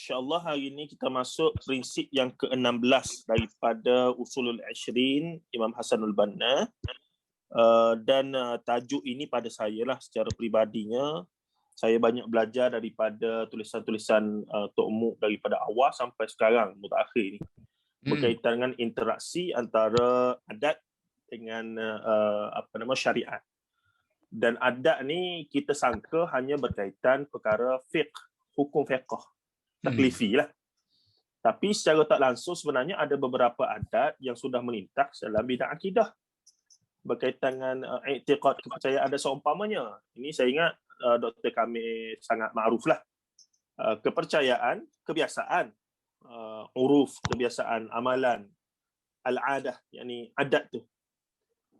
InsyaAllah hari ini kita masuk prinsip yang ke-16 daripada Usulul Ishrin Imam Hasanul Banna. Dan tajuk ini pada saya lah secara peribadinya. Saya banyak belajar daripada tulisan-tulisan Tok Muk daripada awal sampai sekarang, mutakhir ni. Berkaitan dengan interaksi antara adat dengan syariat. Dan adat ni kita sangka hanya berkaitan perkara fiqh, hukum fiqh, taklifi lah. Tapi secara tak langsung sebenarnya ada beberapa adat yang sudah melintas dalam bidang akidah. Berkaitan dengan i'tiqad, kepercayaan ada seumpamanya. Ini saya ingat Dr. Kamil sangat makruf lah. Kepercayaan, kebiasaan, uruf, kebiasaan, amalan, al-adah, yakni adat tu.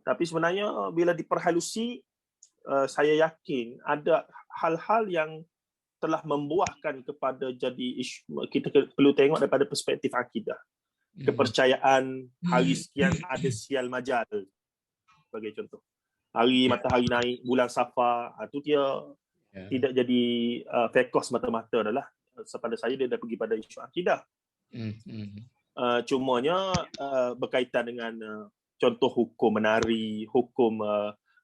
Tapi sebenarnya bila diperhalusi, saya yakin ada hal-hal yang telah membuahkan kepada jadi kita perlu tengok daripada perspektif akidah. Kepercayaan hari sekian ada sial majal, sebagai contoh. Hari matahari naik, bulan Safar, itu dia tidak jadi fiqh semata-mata adalah. Pada saya dia dah pergi pada isu akidah. Cumanya berkaitan dengan contoh hukum menari, hukum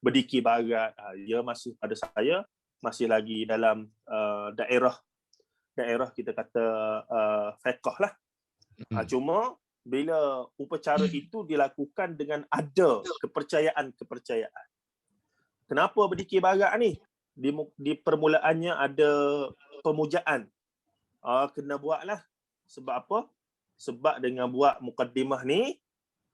berdikir barat, dia masih pada saya masih lagi dalam daerah kita kata fiqh lah. Cuma bila upacara itu dilakukan dengan ada kepercayaan. Kenapa berdikir barat ni? Di permulaannya ada pemujaan. Kena buatlah. Sebab apa? Sebab dengan buat mukaddimah ni,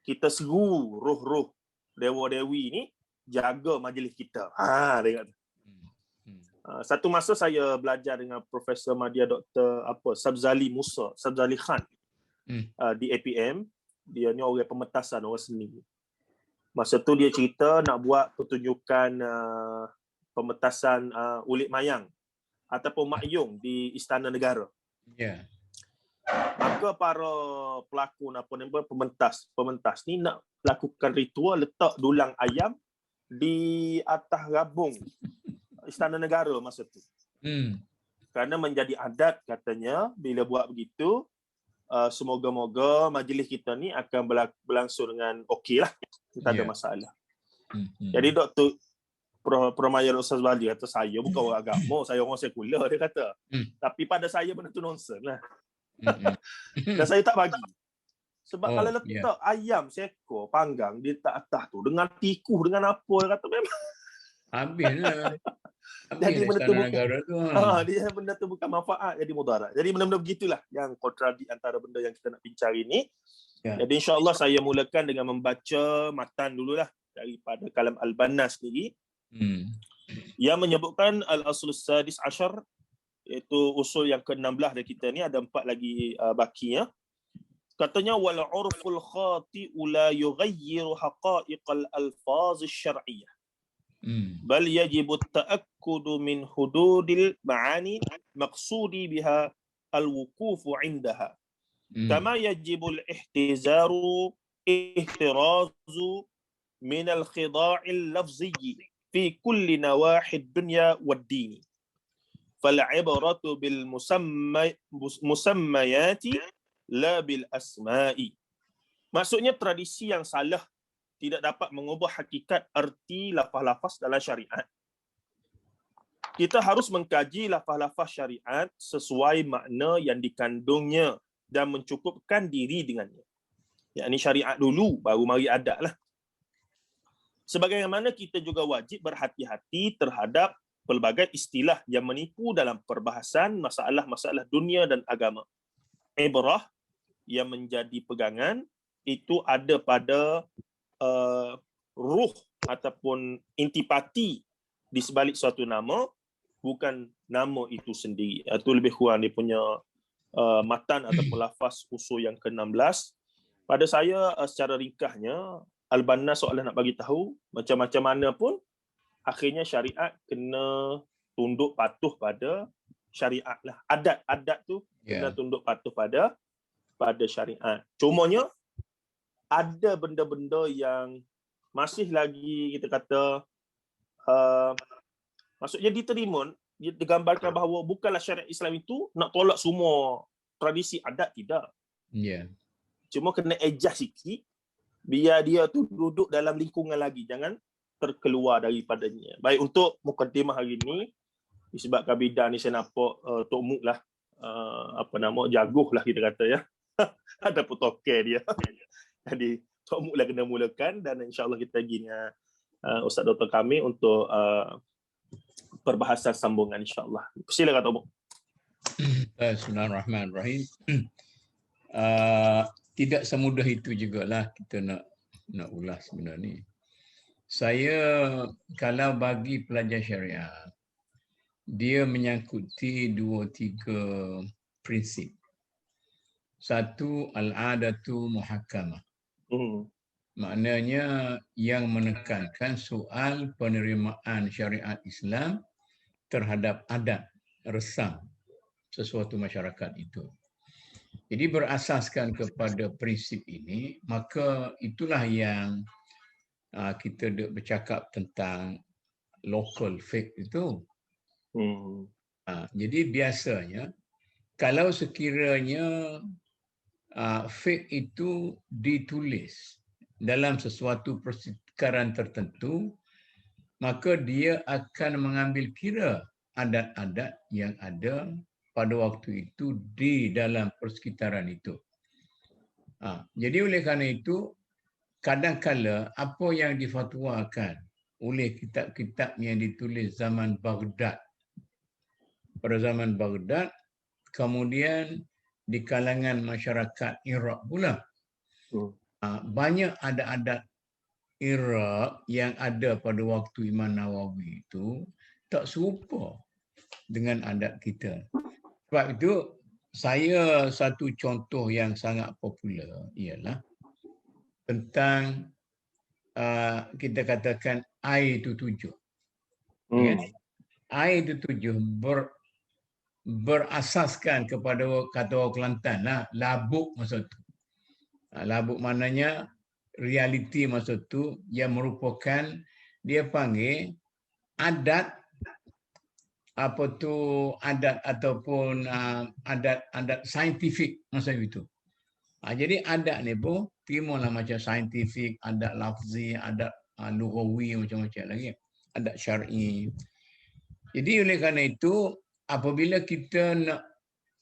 kita seru roh-roh dewa-dewi ni jaga majlis kita. Tengok tu. Satu masa saya belajar dengan Profesor Madya Dr. Sabzali Khan di APM. Dia ni orang pementasan, orang seni. Masa tu dia cerita nak buat pertunjukan pementasan ulit mayang ataupun makyung di Istana Negara. Maka para pelakon pementas ni nak lakukan ritual letak dulang ayam di atas rabung Istana Negara masa tu. Kerana menjadi adat katanya bila buat begitu, semoga-moga majlis kita ni akan berlangsung dengan okey lah. Tak ada masalah. Jadi Dr. Prof. Ustaz Wali kata, saya bukan orang agama, saya orang sekular, dia kata. Tapi pada saya benda tu nonsen lah. Dan saya tak bagi. Sebab kalau letak ayam seekor panggang di atas tu dengan tikus, dengan apa, dia kata memang habislah. Jadi benda tu bukan manfaat, jadi mudarat. Jadi benda-benda begitulah yang kontradik antara benda yang kita nak bincang ini. Jadi insya-Allah saya mulakan dengan membaca matan dululah daripada kalam Al-Banna sendiri. Yang menyebutkan al-aslus sadis asyar, iaitu usul yang ke-16 dari kita ni, ada 4 lagi bakinya. Katanya wal urful khati'u la yughayyiru haqa'iqal alfaz asy-syar'iyyah. Bal yajibu at-ta'akkudu min hududil ma'ani maqsudi biha al-wuqufu 'indaha. Kama yajibu al-ihtizaru ihtirazu min al-khida'il lafziyyi fi kulli nawahi ad-dunya wad-din. Fal-'ibratu bil musammayati la bil asma'i. Maksudnya tradisi yang salah tidak dapat mengubah hakikat arti lafaz-lafaz dalam syariat. Kita harus mengkaji lafaz-lafaz syariat sesuai makna yang dikandungnya dan mencukupkan diri dengannya. Yakni syariat dulu, baru mari adat lah. Sebagaimana kita juga wajib berhati-hati terhadap pelbagai istilah yang menipu dalam perbahasan masalah-masalah dunia dan agama. Ibrah yang menjadi pegangan itu ada pada ruh ataupun intipati di sebalik suatu nama, bukan nama itu sendiri. Itu lebih kurang dia punya matan ataupun lafaz usul yang ke-16. Pada saya secara ringkasnya, Al-Banna soalan nak bagi tahu macam-macam mana pun akhirnya syariat kena tunduk patuh pada syariat lah. Adat tu kena tunduk patuh pada syariat. Cumanya ada benda-benda yang masih lagi kita kata maksudnya diterima, digambarkan bahawa bukanlah syariat Islam itu nak tolak semua tradisi adat tidak. Ya. Cuma kena adjust sikit biar dia tu duduk dalam lingkungan lagi, jangan terkeluar daripadanya. Baik, untuk mukadimah hari ni disebabkan bidang ni saya nampak Tok Muk lah jaguh lah kita kata ya. Ada putoke dia. Jadi Tok Muk lah kena mulakan dan insya-Allah kita pergi dengan Ustaz Dr. kami untuk perbahasan sambungan insya-Allah. Silakan Tok Muk. Bismillahirrahmanirrahim. Tidak semudah itu jugalah kita nak ulas benda ni. Saya kalau bagi pelajar syariah, dia menyangkuti 2-3 prinsip. Satu, al-adatu muhakkamah. Maknanya yang menekankan soal penerimaan syariat Islam terhadap adat resam sesuatu masyarakat itu. Jadi berasaskan kepada prinsip ini, maka itulah yang kita bercakap tentang local faith itu. Jadi biasanya kalau sekiranya faith itu ditulis dalam sesuatu persekitaran tertentu, maka dia akan mengambil kira adat-adat yang ada pada waktu itu di dalam persekitaran itu. Jadi oleh kerana itu, kadang-kala apa yang difatwakan oleh kitab-kitab yang ditulis zaman Baghdad, pada zaman Baghdad, kemudian di kalangan masyarakat Iraq pula, banyak adat-adat Iraq yang ada pada waktu Imam Nawawi itu tak serupa dengan adat kita. Sebab itu, saya satu contoh yang sangat popular ialah tentang kita katakan air itu 7. Ya? Air itu 7 berasaskan kepada kata orang Kelantan lah, labuk masa tu. Labuk maknanya realiti masa tu yang merupakan dia panggil adat adat ataupun adat saintifik masa itu. Jadi adat ni pun timulah macam saintifik, adat lafzi, adat lughawi, macam-macam lagi, adat syar'i. Jadi oleh kerana itu, apabila kita nak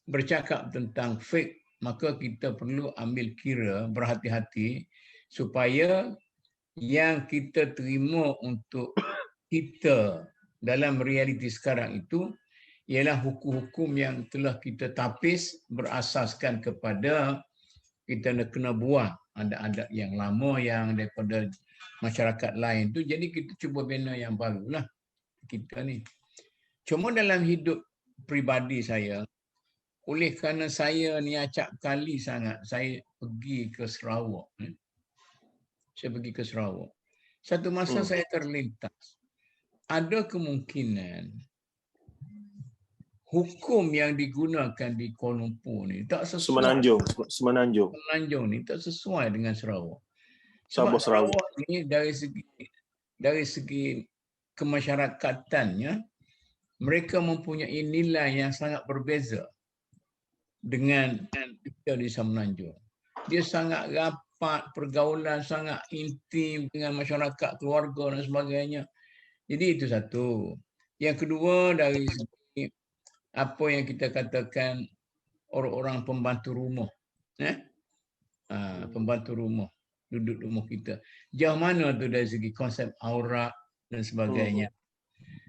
bercakap tentang fiqh, maka kita perlu ambil kira, berhati-hati supaya yang kita terima untuk kita dalam realiti sekarang itu ialah hukum-hukum yang telah kita tapis berasaskan kepada kita nak kena buang adat-adat yang lama yang daripada masyarakat lain tu. Jadi kita cuba bina yang barulah kita ni. Cuma dalam hidup peribadi saya, oleh kerana saya ni acap kali sangat saya pergi ke Sarawak. Saya pergi ke Sarawak. Satu masa saya terlintas, ada kemungkinan hukum yang digunakan di Kuala Lumpur ni tak sesuai. Semenanjung ni tak sesuai dengan Sarawak. Sebab Sarawak ni dari segi kemasyarakatannya, mereka mempunyai nilai yang sangat berbeza dengan kita di Semenanjung. Dia sangat rapat, pergaulan sangat intim dengan masyarakat, keluarga dan sebagainya. Jadi itu satu. Yang kedua, dari segi apa yang kita katakan orang-orang pembantu rumah. Pembantu rumah, duduk rumah kita. Jauh mana tu dari segi konsep aurat dan sebagainya.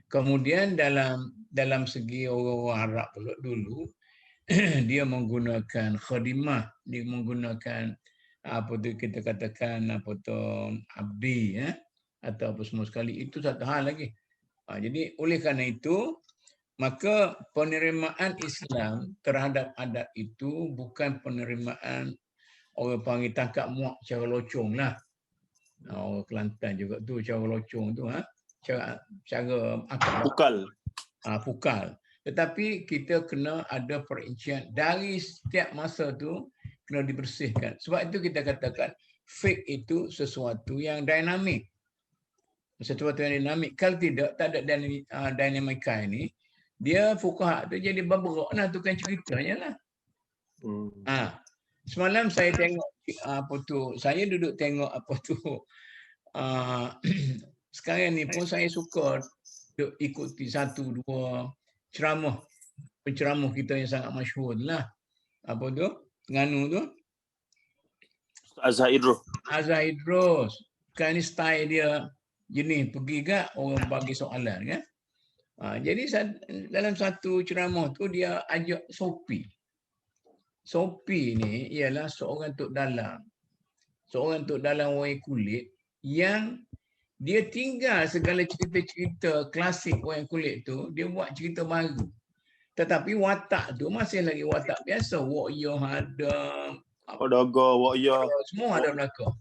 Kemudian dalam segi orang Arab dulu, dia menggunakan khadimah, dia menggunakan kita katakan abdi, atau apa semua sekali. Itu satu hal lagi. Jadi oleh kerana itu, maka penerimaan Islam terhadap adat itu bukan penerimaan orang panggil tangkap muak cara locong lah. Orang Kelantan juga tu cara locong tu, cara akal. Pukal. Tetapi kita kena ada perincian dari setiap masa tu kena dibersihkan. Sebab itu kita katakan fiqh itu sesuatu yang dinamik. Sesuatu yang dinamik. Kalau tidak, tak ada dinamika ini, dia fuqaha tu jadi berberak lah, tukang ceritanya lah. Ah, semalam saya tengok apa tu, saya duduk tengok apa tu. ah, Sekarang ni pun saya suka duk ikuti satu dua ceramah penceramah kita yang sangat masyhur lah. Apa tu? Nganu tu? Azhar Idrus. Azhar Idrus. Kan ni style dia jenis pergi ke orang bagi soalan kan. Jadi dalam satu ceramah tu dia ajak Sopi. Sopi ni ialah seorang tok dalam. Seorang tok dalam orang kulit yang dia tinggal segala cerita-cerita klasik orang kulit tu, dia buat cerita baru. Tetapi watak tu masih lagi watak biasa. Warrior ada, Daga, Warrior. semua ada belakang.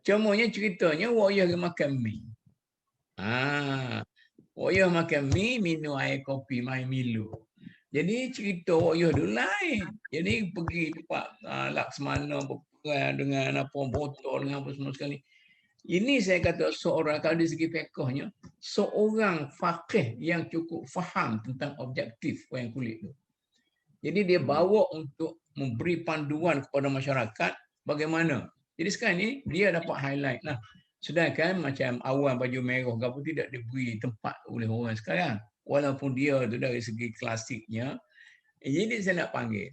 Cumanya ceritanya Warrior dia makan mi. Warrior makan mi, minum air kopi, main Milo. Jadi cerita Warrior tu lain. Jadi pergi tempat Laksmana berperang dengan apa botol dengan apa semua sekali. Ini saya kata seorang, kalau dari segi fiqhnya, seorang faqih yang cukup faham tentang objektif orang kulit tu. Jadi dia bawa untuk memberi panduan kepada masyarakat bagaimana. Jadi sekarang ni dia dapat highlight lah. Sedangkan macam Awan baju merah apa tidak diberi tempat oleh orang sekarang. Walaupun dia tu dari segi klasiknya. Jadi saya nak panggil.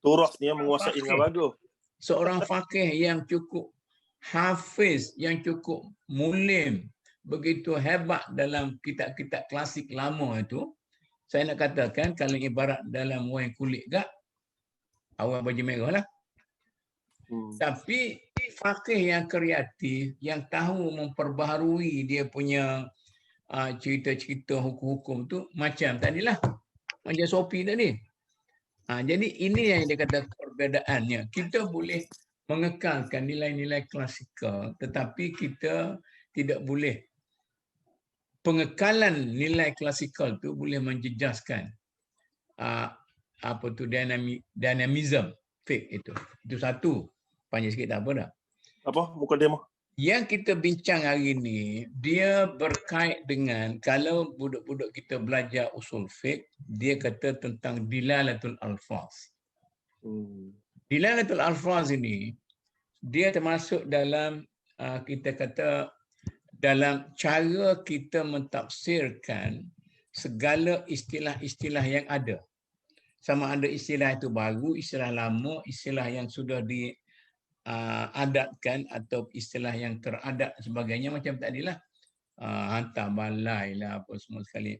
Turas ni yang menguasai dengan bagus. Seorang faqih yang cukup hafiz, yang cukup mulim, begitu hebat dalam kitab-kitab klasik lama itu, saya nak katakan kalau ibarat dalam orang kulit gak, Awan baju merah lah. Tapi faqih yang kreatif, yang tahu memperbaharui dia punya cerita-cerita hukum-hukum tu, macam tadilah, macam Sopi tadi. Jadi ini yang dia kata perbedaannya. Kita boleh mengekalkan nilai-nilai klasikal, tetapi kita tidak boleh pengekalan nilai klasikal tu boleh menjejaskan apa tu dynamism fake itu. Itu satu. Panjang sikit tak apa dah. Apa? Muka demo. Yang kita bincang hari ini, dia berkait dengan kalau budak-budak kita belajar usul fiqh, dia kata tentang dilalatul alfaz. Dilalatul alfaz ini, dia termasuk dalam kita kata dalam cara kita mentafsirkan segala istilah-istilah yang ada. Sama ada istilah itu baru, istilah lama, istilah yang sudah diadatkan atau istilah yang teradat sebagainya macam tadilah. Hantar balai lah apa semua sekali.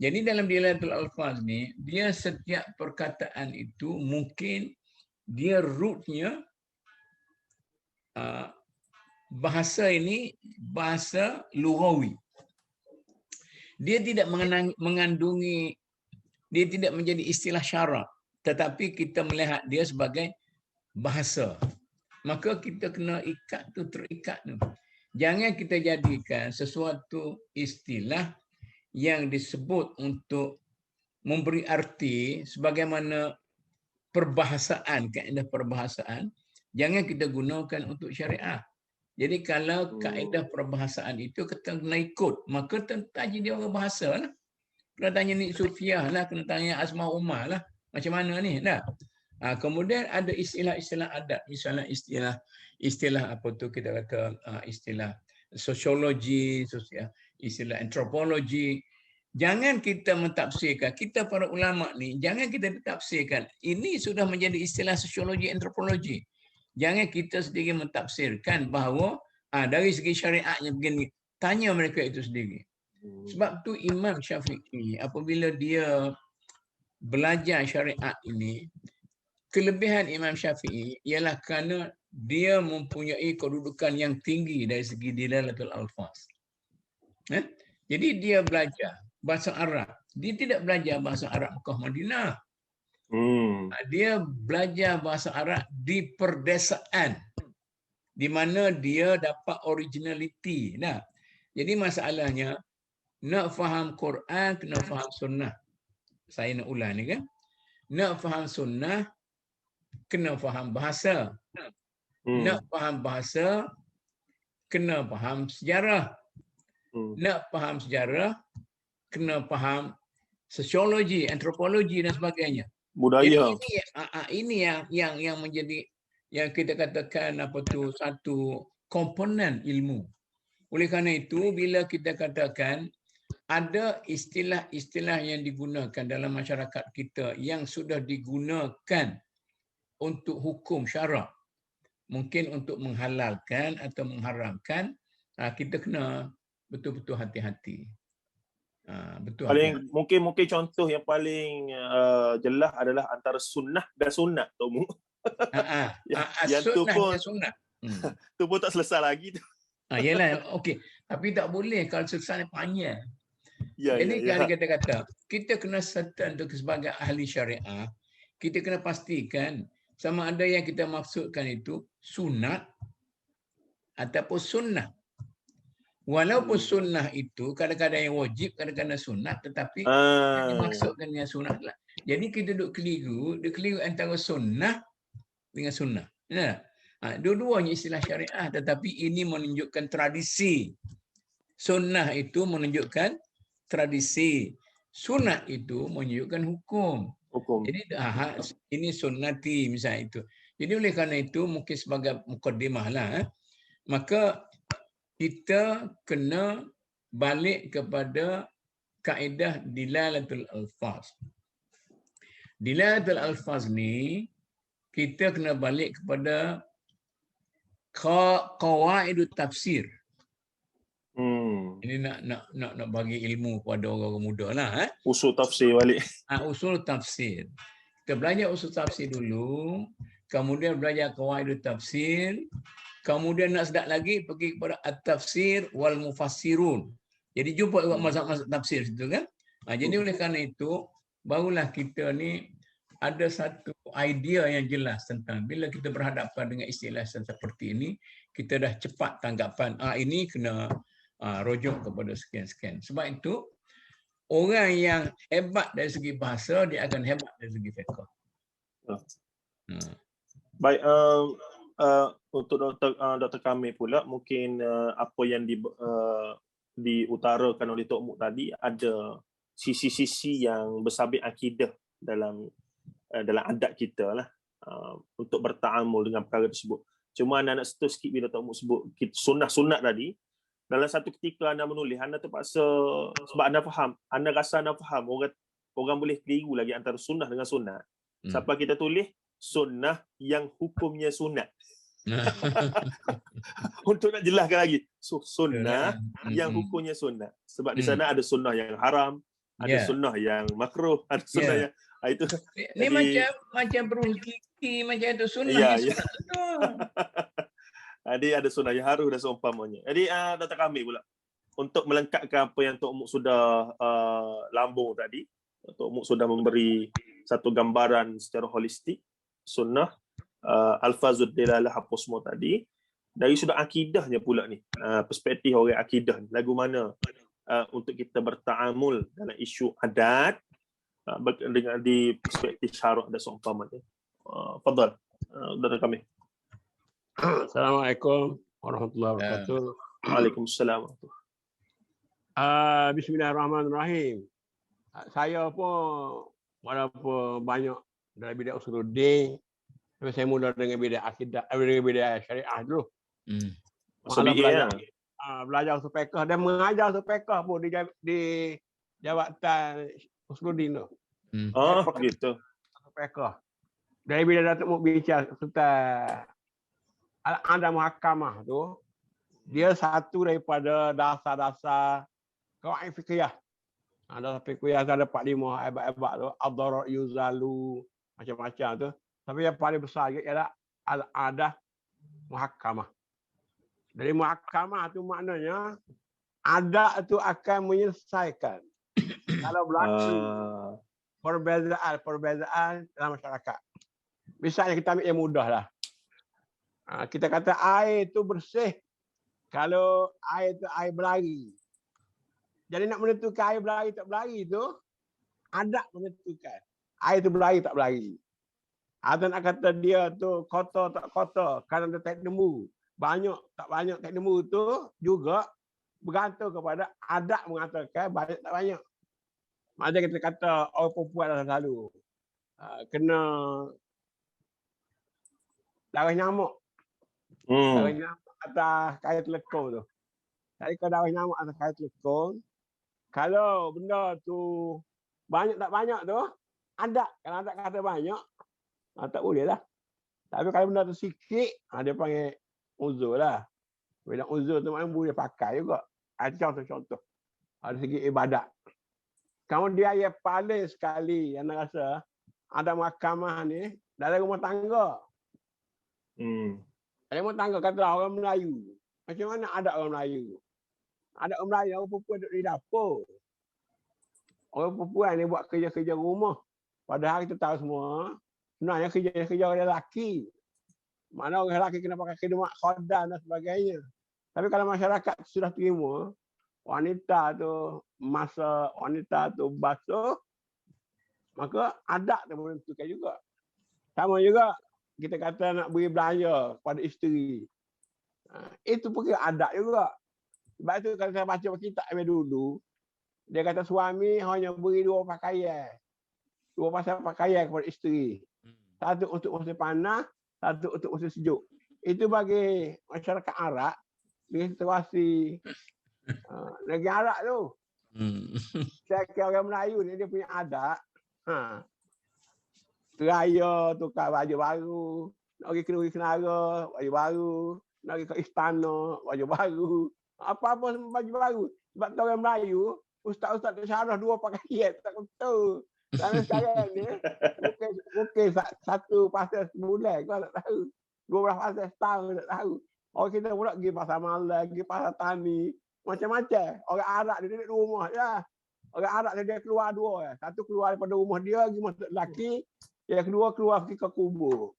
Jadi dalam dilalatul alfaz ni, dia setiap perkataan itu mungkin dia rootnya bahasa ini bahasa lughawi. Dia tidak mengandungi, dia tidak menjadi istilah syarak, tetapi kita melihat dia sebagai bahasa. Maka kita kena ikat tu, terikat tu. Jangan kita jadikan sesuatu istilah yang disebut untuk memberi arti sebagaimana perbahasaan, kaedah perbahasaan, jangan kita gunakan untuk syariah. Jadi kalau kaedah perbahasaan itu kita kena ikut, maka tanya dia orang bahasa lah. Kena tanya Nik Sufiah lah, kena tanya Asma Umar lah. Macam mana ni? Dah. Kemudian ada istilah-istilah adat, misalnya istilah apa tu kita kata istilah sosiologi, istilah antropologi. Jangan kita mentafsirkan, kita para ulama ni, jangan kita tafsirkan. Ini sudah menjadi istilah sosiologi, antropologi. Jangan kita sendiri mentafsirkan bahawa dari segi syariatnya begini. Tanya mereka itu sendiri. Sebab tu Imam Syafi'i apabila dia belajar syariat ini, kelebihan Imam Syafi'i ialah kerana dia mempunyai kedudukan yang tinggi dari segi dilalatul alfaz. Jadi dia belajar bahasa Arab. Dia tidak belajar bahasa Arab Mekah Madinah. Dia belajar bahasa Arab di perdesaan, di mana dia dapat originality. Jadi masalahnya, nak faham Quran, kena faham sunnah. Saya nak ulang ni kan. Nak faham sunnah, kena faham bahasa. Nak faham bahasa, kena faham sejarah. Nak faham sejarah, kena faham sosiologi, antropologi dan sebagainya. Budaya. Ini yang menjadi yang kita katakan satu komponen ilmu. Oleh kerana itu, bila kita katakan ada istilah-istilah yang digunakan dalam masyarakat kita yang sudah digunakan untuk hukum syarak, mungkin untuk menghalalkan atau mengharamkan, kita kena betul-betul hati-hati. Mungkin contoh yang paling jelas adalah antara sunnah dan sunat, Tok Mu. Yang tu pun tu pun tak selesai lagi tu. Yalah, okey. Tapi tak boleh kalau selesai panjang. Jadi kalau kita kata, kita kena certain untuk sebagai ahli syariah, kita kena pastikan sama ada yang kita maksudkan itu sunat ataupun sunnah. Walaupun sunnah itu kadang-kadang yang wajib, kadang-kadang sunat, tetapi yang dimaksudkan yang sunat lah. Jadi kita duduk keliru antara sunnah dengan sunnah. Dua-duanya istilah syariah, tetapi ini menunjukkan tradisi. Sunnah itu menunjukkan tradisi. Sunat itu menunjukkan hukum. Jadi ini sunnati misalnya itu. Jadi oleh kerana itu mungkin sebagai mukadimah lah, maka kita kena balik kepada kaedah dilalatul alfaz. Dilalatul alfaz ni kita kena balik kepada qawaidut tafsir. Ini nak bagi ilmu kepada orang-orang muda lah. Usul tafsir balik. Usul tafsir. Kita belajar usul tafsir dulu, kemudian belajar qawaidut tafsir, kemudian nak sedap lagi pergi kepada at-tafsir wal mufassirun. Jadi jumpa mazhab-mazhab tafsir situ kan. Jadi oleh kerana itu barulah kita ni ada satu idea yang jelas tentang bila kita berhadapan dengan istilah seperti ini, kita dah cepat tanggapan, ini kena rujuk kepada sekian-sekian. Sebab itu, orang yang hebat dari segi bahasa, dia akan hebat dari segi fiqh. Baik, untuk Dr. Kamil pula, mungkin apa yang diutarakan oleh Tok Mu tadi, ada sisi-sisi yang bersabit akidah dalam adat kita lah, untuk bertaamul dengan perkara tersebut. Cuma anda nak setuju sikit bila Tok Mu sebut sunat-sunat tadi. Dalam satu ketika anda menulis, anda terpaksa, sebab anda faham, anda rasa anda faham, orang boleh keliru lagi antara sunnah dengan sunat. Sampai kita tulis sunnah yang hukumnya sunat. Untuk nak jelaskan lagi, sunnah yang hukumnya sunat. Sebab di sana ada sunnah yang haram, ada sunnah yang makruh, ada sunnah yang itu. Ni macam berun kiki macam itu sunnah. Jadi ada sunnah yang harus dan seumpamanya. Jadi Dr. Kamil pula, untuk melengkapkan apa yang Tok Mu sudah lambung tadi, Tok Mu sudah memberi satu gambaran secara holistik sunnah, alfazud dilalah apa semua tadi. Dari sudut akidahnya pula ni, perspektif orang akidah ni, lagu mana untuk kita bertaamul dalam isu adat dengan di perspektif syarak dan seumpamanya. Fadhal, Dr. Kamil. Assalamualaikum warahmatullahi wabarakatuh. Waalaikumsalam. Bismillahirrahmanirrahim. Saya pun walaupun banyak dalam bidang usuluddin, tapi saya mula dengan bidang akidah, dengan bidang syariah dulu. Belajar usul fiqh dan mengajar usul fiqh pun di jabatan usuluddin tu. Begitu. Usul fiqh. Dari bila Datuk Mu bicara tentang Al-Ada Muhakkamah tu, dia satu daripada dasar-dasar qawaid fiqhiyah. Dasar fiqhiyah ada 45 hebat-hebat tu, ad-darar yuzalu, macam-macam tu. Tapi yang paling besar ialah Al-Ada Muhakkamah. Dari Muhakkamah tu maknanya adat tu akan menyelesaikan kalau berlaku perbezaan dalam masyarakat. Misalnya kita ambil yang mudah lah. Kita kata air itu bersih kalau air itu air berlari. Jadi nak menentukan air berlari tak berlari itu, adat menentukan. Air itu berlari tak berlari. Atau nak kata dia tu kotor tak kotor, kerana ada tek lembu. Banyak tak banyak tek lembu itu juga bergantung kepada adat mengatakan banyak tak banyak. Macam kita kata orang perempuan dah selalu. kena darah nyamuk. Darah nyamuk atas kain telekong tu. Jadi kalau darah nyamuk atas kain telekong, kalau benda tu banyak tak banyak tu, ada. Kalau tak kata banyak, tak boleh lah. Tapi kalau benda tu sikit, dia panggil uzur lah. Bila uzur tu maknanya boleh pakai juga. Contoh-contoh. Ada segi ibadat. Kemudian yang paling sekali yang saya rasa ada mahkamah ni dalam rumah tangga. Dalam rumah tangga kata orang Melayu. Macam mana ada orang Melayu? Ada orang Melayu, orang perempuan duduk di dapur. Orang perempuan ni buat kerja-kerja rumah. Padahal kita tahu semua, sebenarnya kerja-kerja orang lelaki. Mana orang lelaki kena pakai khidmat khadan dan sebagainya. Tapi kalau masyarakat sudah terima, wanita tu masak, wanita tu basuh, maka adat tu menentukan juga. Sama juga kita kata nak beri belanja kepada isteri. Itu pun adat juga. Sebab itu kalau saya baca kitab dulu, dia kata suami hanya beri 2 pakaian. 2 pasal pakaian kepada isteri. Satu untuk musim panas, satu untuk musim sejuk. Itu bagi masyarakat Arab, di situasi negeri Arab tu. Saya kira orang Melayu ni dia punya adat. Raya tukar baju baru, nak pergi kenduri kenara, baju baru, nak pergi ke istana, baju baru. Apa-apa baju baru. Sebab tu orang Melayu, ustaz-ustaz tak syarah 2 pakaian, tak betul. Kerana sekarang ni, mungkin 1 pasal sebulan kau tak tahu. 12 pasal setahun tak tahu. Orang kita pula pergi pasar malam, pergi pasar tani, macam-macam. Orang Arab dia duduk di rumah je. Orang Arab dia keluar 2. Satu keluar daripada rumah dia, pergi masuk lelaki. Yang kedua keluar pergi ke kubur.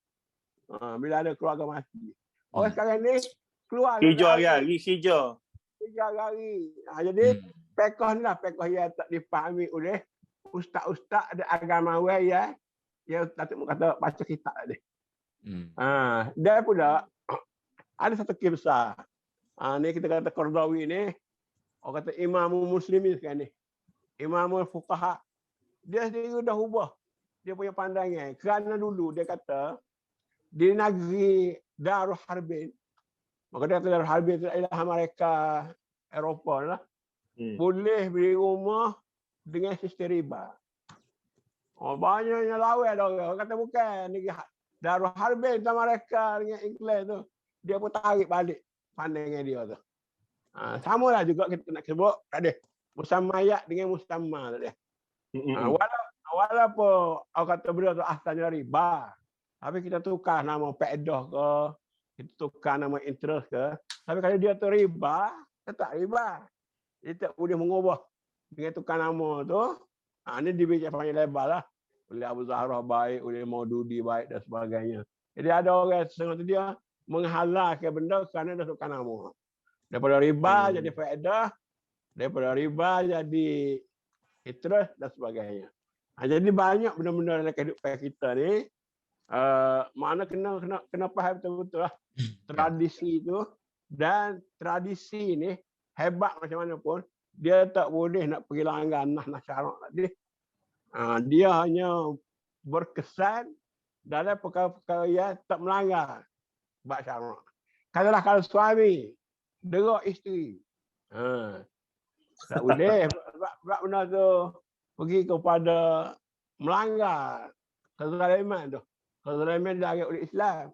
Bila ada keluarga mati. Orang sekarang ni keluar. Hijau hari-hari, hijau. Hijau hari-hari. Jadi, pekoh ni lah pekoh yang tak dipahami oleh ustaz-ustaz ada agamawan yang Datuk kata baca kitab tadi. Dia pula ada satu kisah. Ni kita kata Qardawi ni, orang kata imamul muslimin sekarang ni. Imamul fuqaha. Dia sendiri dah ubah dia punya pandangan. Kerana dulu dia kata di negeri Darul Harbin, maka dia kata Darul Harbin itu adalah Amerika, Eropah lah. Boleh beli rumah dengan sistem riba. Banyak yang lawan orang. Kata bukan negeri Darul Harbin sama mereka dengan England tu. Dia pun tarik balik pandangan dia tu. Samalah juga kita nak sebut tadi. Musammayat dengan musamma tadi. Walaupun orang kata benda tu asalnya riba. Tapi kita tukar nama faedah ke, kita tukar nama interest ke. Tapi kalau dia tu riba, tetap riba. Dia tak boleh mengubah dengan tukar nama tu. Ini dibincang panjang lebar lah. Oleh Abu Zahrah baik, oleh Maududi baik dan sebagainya. Jadi ada orang setengah tu dia menghalalkan benda kerana dia tukar nama. Daripada riba jadi faedah, daripada riba jadi interest dan sebagainya. Jadi banyak benda-benda dalam kehidupan kita ni, makna kena faham betul-betul lah tradisi itu. Dan tradisi ni hebat macam mana pun, dia tak boleh nak pergi langgar nah syarak tadi. Dia hanya berkesan dalam perkara-perkara yang tak melanggar bab syarak. Katalah kalau suami derok isteri, tak boleh sebab benda tu pergi kepada melanggar kezaliman tu. Kezaliman dilarang oleh Islam.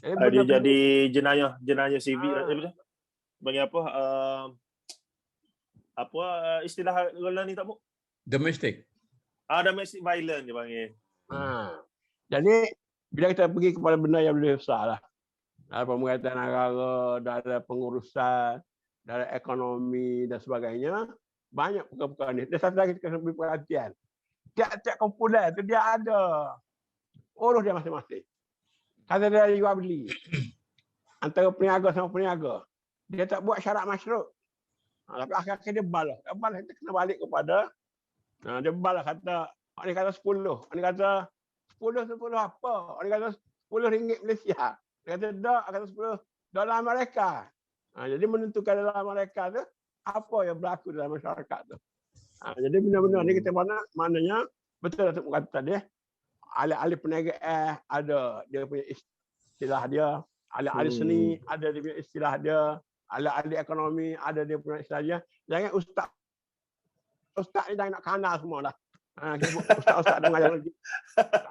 Dia jadi jenayah sivil. Bagi apa? Apa istilah golongan ni tak bu? Domestic. Domestic violence dia panggil. Jadi bila kita pergi kepada benda yang lebih besar lah. Dalam pemerintahan negara, dalam pengurusan, dalam ekonomi dan sebagainya, banyak perkara-perkara ni. Dan satu lagi kita kena beri perhatian. Tiap-tiap kumpulan tu dia ada urus dia masing-masing. Kata dia jual beli antara peniaga sama peniaga. Dia tak buat syarat masyruq. Tapi akhir-akhir dia balas. Dia balas kita kena balik kepada dia balas kata, orang ni kata 10. Orang ni kata 10 apa? Orang ni kata 10 ringgit Malaysia. Dia kata tak, kata 10 dolar Amerika. Jadi menentukan dalam mereka tu apa yang berlaku dalam masyarakat tu. Jadi benda-benda ni kita maknanya betul Datuk kata tadi, ahli perniagaan ada dia punya istilah dia, ahli seni ada dia punya istilah dia, ahli ekonomi ada dia punya istilah dia. Jangan ustaz ni jangan nak kanal semua dah. Ustaz mengajar lagi.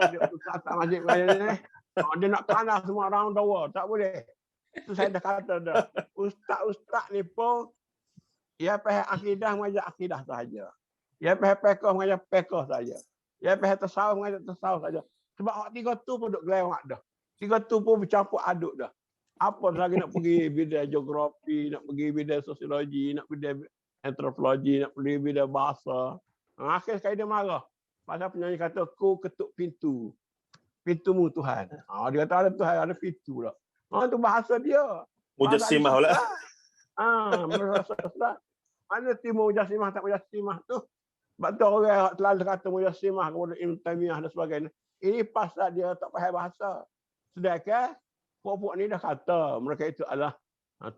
Ada ustaz masjid mengajar ni. Dia nak kanal semua orang the world. Tak boleh. Itu saya dah kata dah. Ustaz ni pun ia faham akidah mengajar akidah sahaja. Ia faham fiqh mengajar fiqh sahaja. Ia faham tasawuf mengajar tasawuf sahaja. Sebab hak tiga tu pun duk gelewak dah. Tiga tu pun bercampur aduk dah. Apa lagi nak pergi bidang geografi, nak pergi bidang sosiologi, nak bidang antropologi, nak pergi bidang bahasa. Akhir sekali dia marah. Pasal penyanyi kata, ku ketuk pintu. Pintumu Tuhan. Dia kata ada Tuhan, ada pintu lah. Itu bahasa dia. Mujassimah pula. Mana timur mujassimah tak mujassimah tu? Sebab tu orang selalu kata mujassimah kepada Ibn Taymiyah dan sebagainya. Ini pasal dia tak faham bahasa. Sedangkan puak-puak ni dah kata mereka itu adalah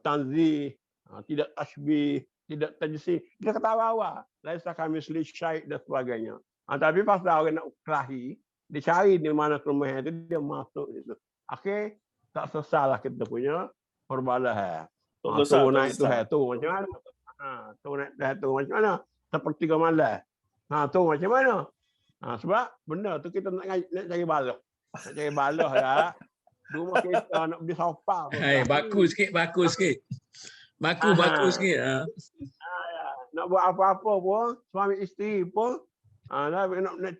tanzih, tidak tasbih, tidak tajsih. Dia kata awal-awal. Laisa kamisli syai' dan sebagainya. Tapi pasal orang nak kelahi, dia cari di mana kelemahan itu, dia masuk itu. Akhir tak sesalah kita punya perbalahan. Tu naik tu macam mana? Tu naik tu macam mana? Seperti ke malam. Tu macam mana? Sebab benda tu kita nak cari balah. Nak cari balah lah. Rumah kita nak beli sofa. Baku sikit. Baku sikit. Nak buat apa-apa pun, suami isteri pun, nak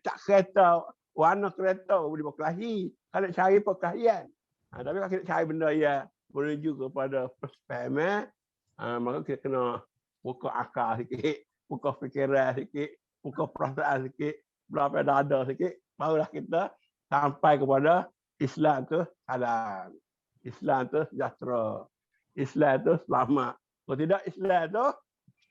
cak kereta, warna kereta boleh berkelahi. Kalau nak cari perkelahian. Tapi kalau kita cari benda yang menuju kepada persefahaman, maka kita kena buka akal sikit, buka fikiran sikit, buka perasaan sikit, berapa dada sikit, barulah kita sampai kepada Islam tu salam. Islam tu sejahtera. Islam tu selamat. Kalau tidak Islam tu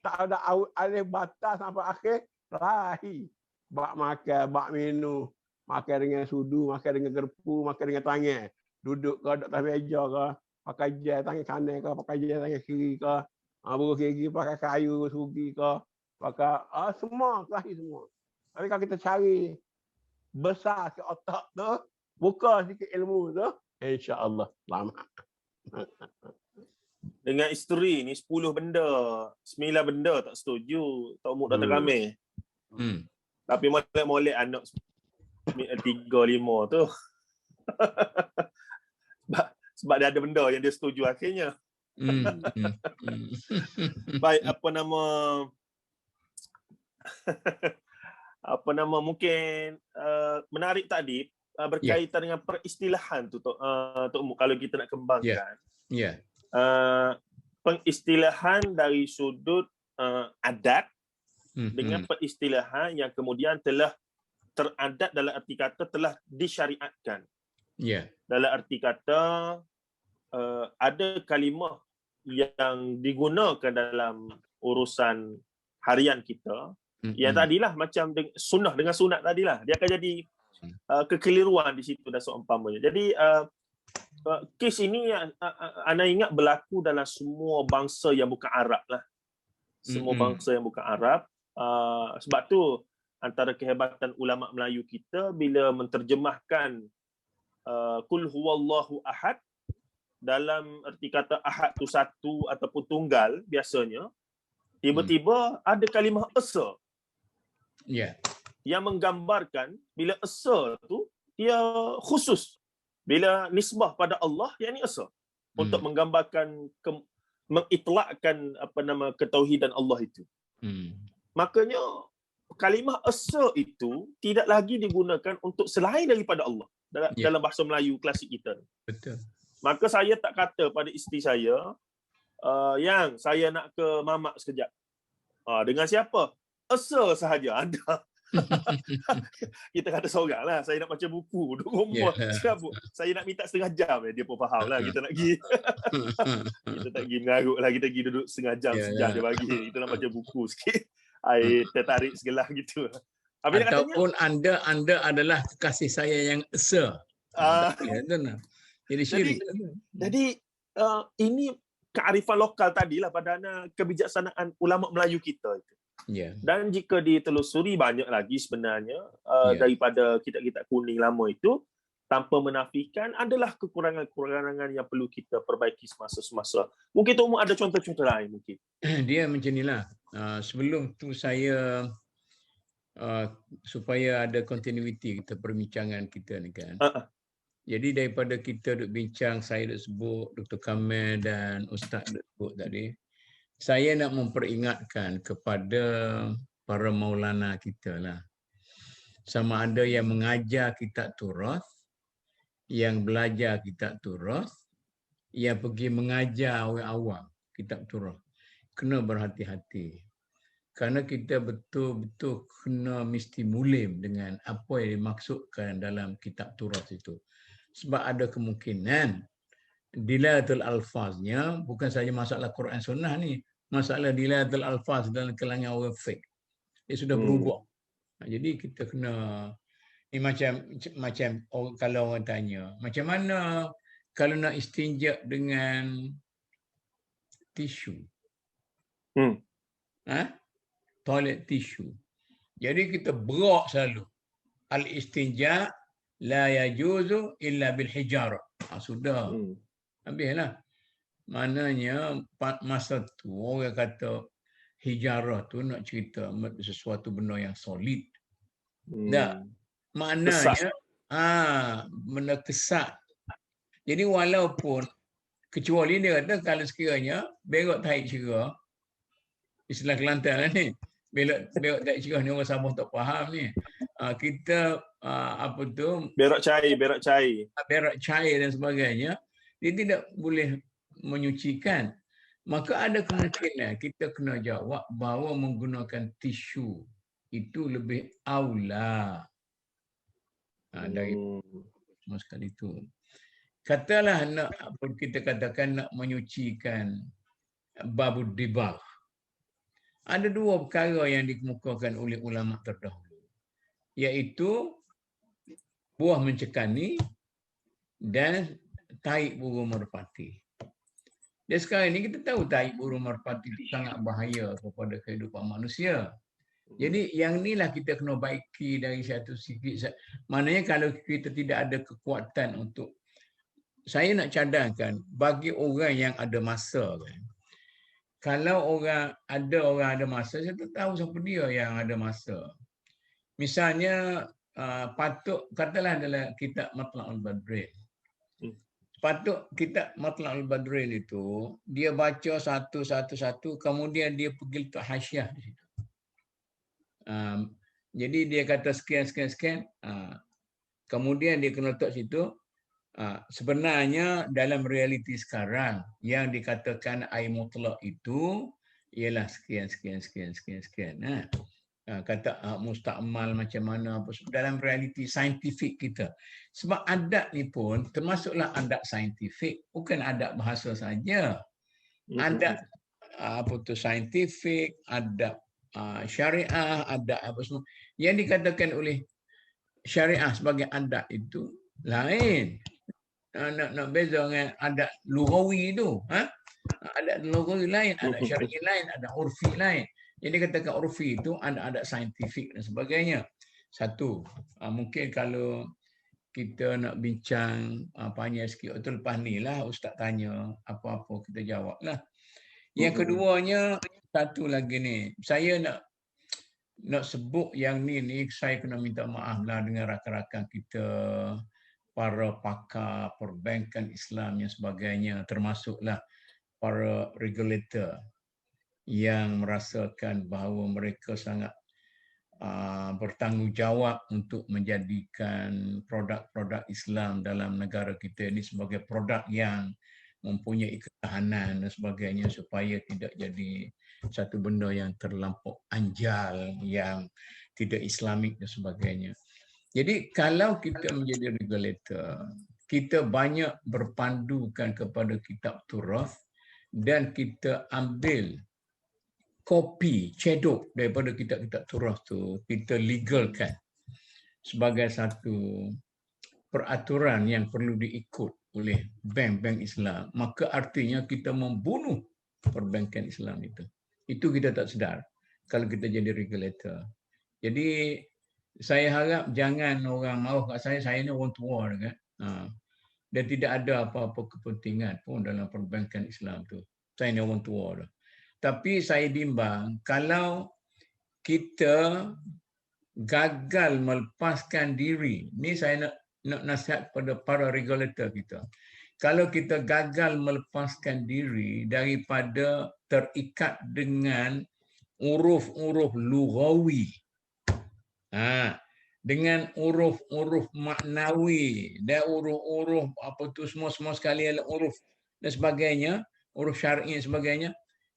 tak ada alih batas sampai akhir lahi. Bak makan, bak minum, makan dengan sudu, makan dengan gerpu, makan dengan tangan. Duduk ke atas meja ke, pakai jel tangan kanan ke, pakai jel tangan kiri ke, buruk kiri pakai kayu sugi ke, pakai semua lahi semua. Tapi kalau kita cari besar ke otak tu, buka sikit ilmu tu, insya-Allah selamat. Dengan isteri ni 10 benda, 9 benda tak setuju, tak umur datang kami. Tapi molek-molek anak 3 5 tu. sebab dia ada benda yang dia setuju akhirnya. Baik, mungkin menarik tadi berkaitan dengan peristilahan tu Tok Mu, kalau kita nak kembangkan. Pengistilahan dari sudut adat dengan peristilahan yang kemudian telah teradat dalam arti kata telah disyariatkan. Dalam arti kata ada kalimah yang digunakan dalam urusan harian kita yang tadilah macam sunnah dengan sunat tadilah, dia akan jadi kekeliruan di situ dan seumpamanya. Jadi kes ini ana ingat berlaku dalam semua bangsa yang bukan Arab lah. Semua bangsa yang bukan Arab. Sebab tu antara kehebatan ulama Melayu kita bila menterjemahkan kul huwallahu ahad, dalam erti kata ahad tu satu ataupun tunggal biasanya, tiba-tiba ada kalimah esa. Yang menggambarkan bila esa tu dia khusus. Bila nisbah pada Allah, yang ini esa. Untuk menggambarkan, mengitlakkan ketauhidan Allah itu. Makanya kalimah esa itu tidak lagi digunakan untuk selain daripada Allah dalam bahasa Melayu klasik kita. Betul. Maka saya tak kata pada isteri saya, yang saya nak ke mamak sekejap. Dengan siapa? Esa sahaja ada. Kita kata seorang lah, saya nak baca buku duduk rumah, saya nak minta setengah jam, dia pun faham lah kita nak pergi. Kita tak pergi mengarut lah, kita pergi duduk setengah jam, sejam dia bagi, kita nak baca buku sikit, tertarik segelah gitu. Ataupun anda adalah kekasih saya yang esa. Jadi syirik. Jadi ini kearifan lokal tadilah pada kebijaksanaan ulama Melayu kita itu. Ya. Dan jika ditelusuri banyak lagi sebenarnya Ya. daripada kitab-kitab kuning lama itu, tanpa menafikan adalah kekurangan-kekurangan yang perlu kita perbaiki semasa-semasa. Mungkin Tok Mu ada contoh-contoh lain mungkin. Dia macam inilah. Sebelum tu saya supaya ada continuity kita perbincangan kita ni kan. Jadi daripada kita duk bincang, saya duk sebut, Dr. Kamel dan Ustaz duk sebut tadi, saya nak memperingatkan kepada para maulana kita lah. Sama ada yang mengajar kitab Turath, yang belajar kitab Turath, yang pergi mengajar orang awam kitab Turath. Kena berhati-hati. Kerana kita betul-betul kena mesti mulim dengan apa yang dimaksudkan dalam kitab Turath itu. Sebab ada kemungkinan dilalatul alfaznya bukan saja masalah Quran Sunnah ni, masalah dilalatul alfaz dalam kalangan orang fake. Dia sudah berubah. Jadi kita kena ni macam kalau orang tanya, macam mana kalau nak istinja dengan tisu? Toilet tisu. Jadi kita berak selalu. Al-istinja la yajuzu illa bil hijarah. Sudah. Habislah. Maknanya masa tu orang kata hijarah tu nak cerita sesuatu benda yang solid. Tak. Maknanya benda kesat. Jadi walaupun kecuali dia kata kalau sekiranya berak tahi cerah, istilah Kelantan lah ni. Berak tak cerah ni orang Sabah tak faham ni. Kita berak cair. Berak cair dan sebagainya, dia tidak boleh menyucikan. Maka ada kemungkinan kita kena jawab bahawa menggunakan tisu itu lebih aula. Dari semua sekali itu. Katalah kita katakan nak menyucikan babud dibagh. Ada dua perkara yang dikemukakan oleh ulama terdahulu, iaitu buah mencekani dan tahi burung merpati. Dan sekarang ini kita tahu tahi burung merpati itu sangat bahaya kepada kehidupan manusia. Jadi yang inilah kita kena baiki dari satu segi. Maknanya kalau kita tidak ada kekuatan untuk, saya nak cadangkan bagi orang yang ada masa kan. Kalau orang ada masa, saya tak tahu siapa dia yang ada masa. Misalnya patut katalah adalah kitab Matla'ul Badrin. Patut kitab Matla'ul Badrin itu dia baca satu, kemudian dia pergi letak hasyiah di situ. Jadi dia kata sekian. Kemudian dia kena letak situ. Sebenarnya dalam realiti sekarang yang dikatakan ai mutlak itu ialah sekian. Kata mustakmal macam mana dalam realiti saintifik kita. Sebab adat ni pun termasuklah adat saintifik, bukan adat bahasa saja. Adat saintifik, adat syariah, adat apa semua yang dikatakan oleh syariah sebagai adat itu lain. Nak beza dengan adat lughawi tu. Adat lughawi lain, adat syar'i lain, adat urfi lain. Yang dikatakan urfi itu adat saintifik dan sebagainya. Satu, mungkin kalau kita nak bincang panjang sikit, itu lepas ni lah Ustaz tanya apa-apa kita jawab lah. Yang keduanya, satu lagi ni, saya nak sebut yang ni saya kena minta maaf lah dengan rakan-rakan kita, para pakar perbankan Islam yang sebagainya, termasuklah para regulator yang merasakan bahawa mereka sangat bertanggungjawab untuk menjadikan produk-produk Islam dalam negara kita ini sebagai produk yang mempunyai ketahanan dan sebagainya supaya tidak jadi satu benda yang terlampau anjal, yang tidak Islamik dan sebagainya. Jadi kalau kita menjadi regulator, kita banyak berpandukan kepada kitab Turath dan kita ambil kopi, cedok daripada kitab-kitab Turath tu, kita legalkan sebagai satu peraturan yang perlu diikut oleh bank-bank Islam. Maka artinya kita membunuh perbankan Islam itu. Itu kita tak sedar. kalau kita jadi regulator. Jadi saya harap jangan orang mahu kat saya ni orang tua kan. Dan tidak ada apa-apa kepentingan pun dalam perbankan Islam tu. Saya ni orang tua dah. Tapi saya bimbang kalau kita gagal melepaskan diri. Ni saya nak nasihat kepada para regulator kita. Kalau kita gagal melepaskan diri daripada terikat dengan huruf-huruf lughawi, dengan huruf-huruf maknawi dan huruf-huruf apa tu semua sekali huruf dan sebagainya, huruf syar'i dan sebagainya.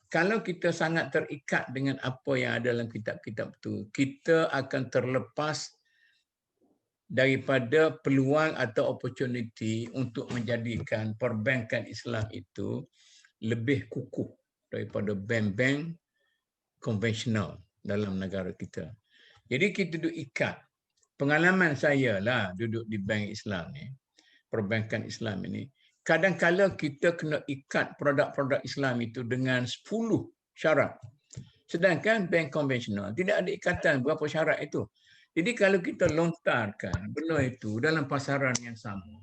Kalau kita sangat terikat dengan apa yang ada dalam kitab-kitab tu, kita akan terlepas daripada peluang atau opportunity untuk menjadikan perbankan Islam itu lebih kukuh daripada bank-bank konvensional dalam negara kita. Jadi kita duduk ikat. Pengalaman saya lah duduk di bank Islam ni, perbankan Islam ini, kadang-kala kita kena ikat produk-produk Islam itu dengan 10 syarat. Sedangkan bank konvensional tidak ada ikatan berapa syarat itu. Jadi kalau kita lontarkan benda itu dalam pasaran yang sama,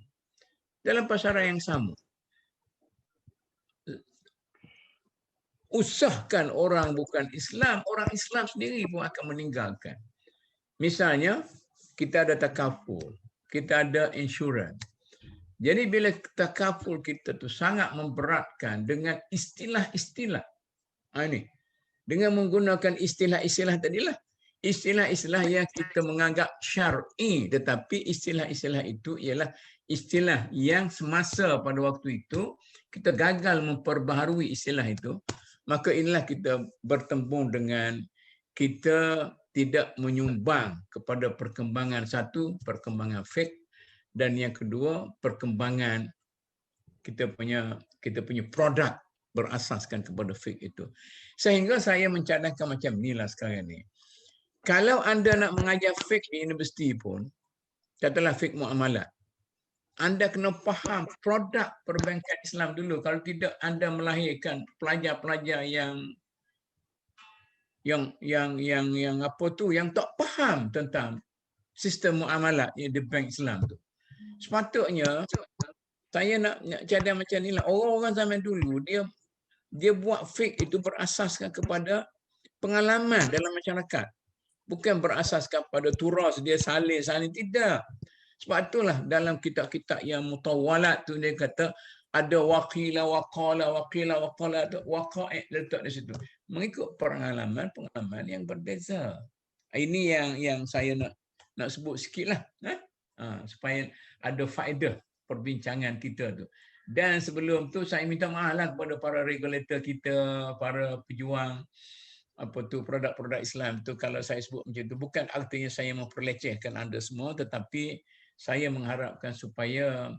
usahkan orang bukan Islam, orang Islam sendiri pun akan meninggalkan. Misalnya, kita ada takaful, kita ada insurans. Jadi bila takaful kita tu sangat memberatkan dengan istilah-istilah. Ini dengan menggunakan istilah-istilah tadilah. Istilah-istilah yang kita menganggap syar'i, tetapi istilah-istilah itu ialah istilah yang semasa pada waktu itu kita gagal memperbaharui istilah itu, maka inilah kita bertembung dengan kita tidak menyumbang kepada perkembangan, satu, perkembangan fake, dan yang kedua, perkembangan kita punya produk berasaskan kepada fake itu. Sehingga saya mencadangkan macam inilah sekarang ni. Kalau anda nak mengajar fake di universiti pun, katalah fake muamalat, anda kena faham produk perbankan Islam dulu. Kalau tidak, anda melahirkan pelajar-pelajar yang apa tu, yang tak faham tentang sistem muamalat di bank Islam tu. Sepatutnya saya nak cadang macam ni lah. Orang-orang zaman dulu dia buat fake itu berasaskan kepada pengalaman dalam masyarakat. Bukan berasaskan pada turas dia salin tidak. Sebab itulah dalam kitab-kitab yang mutawalat tu dia kata ada waqila waqala tu waqa'i letak di situ. Mengikut pengalaman yang berbeza. Ini yang saya nak sebut sikitlah, supaya ada faedah perbincangan kita tu. Dan sebelum tu saya minta maaflah kepada para regulator kita, para pejuang produk-produk Islam tu, kalau saya sebut macam tu bukan artinya saya memperlecehkan anda semua, tetapi saya mengharapkan supaya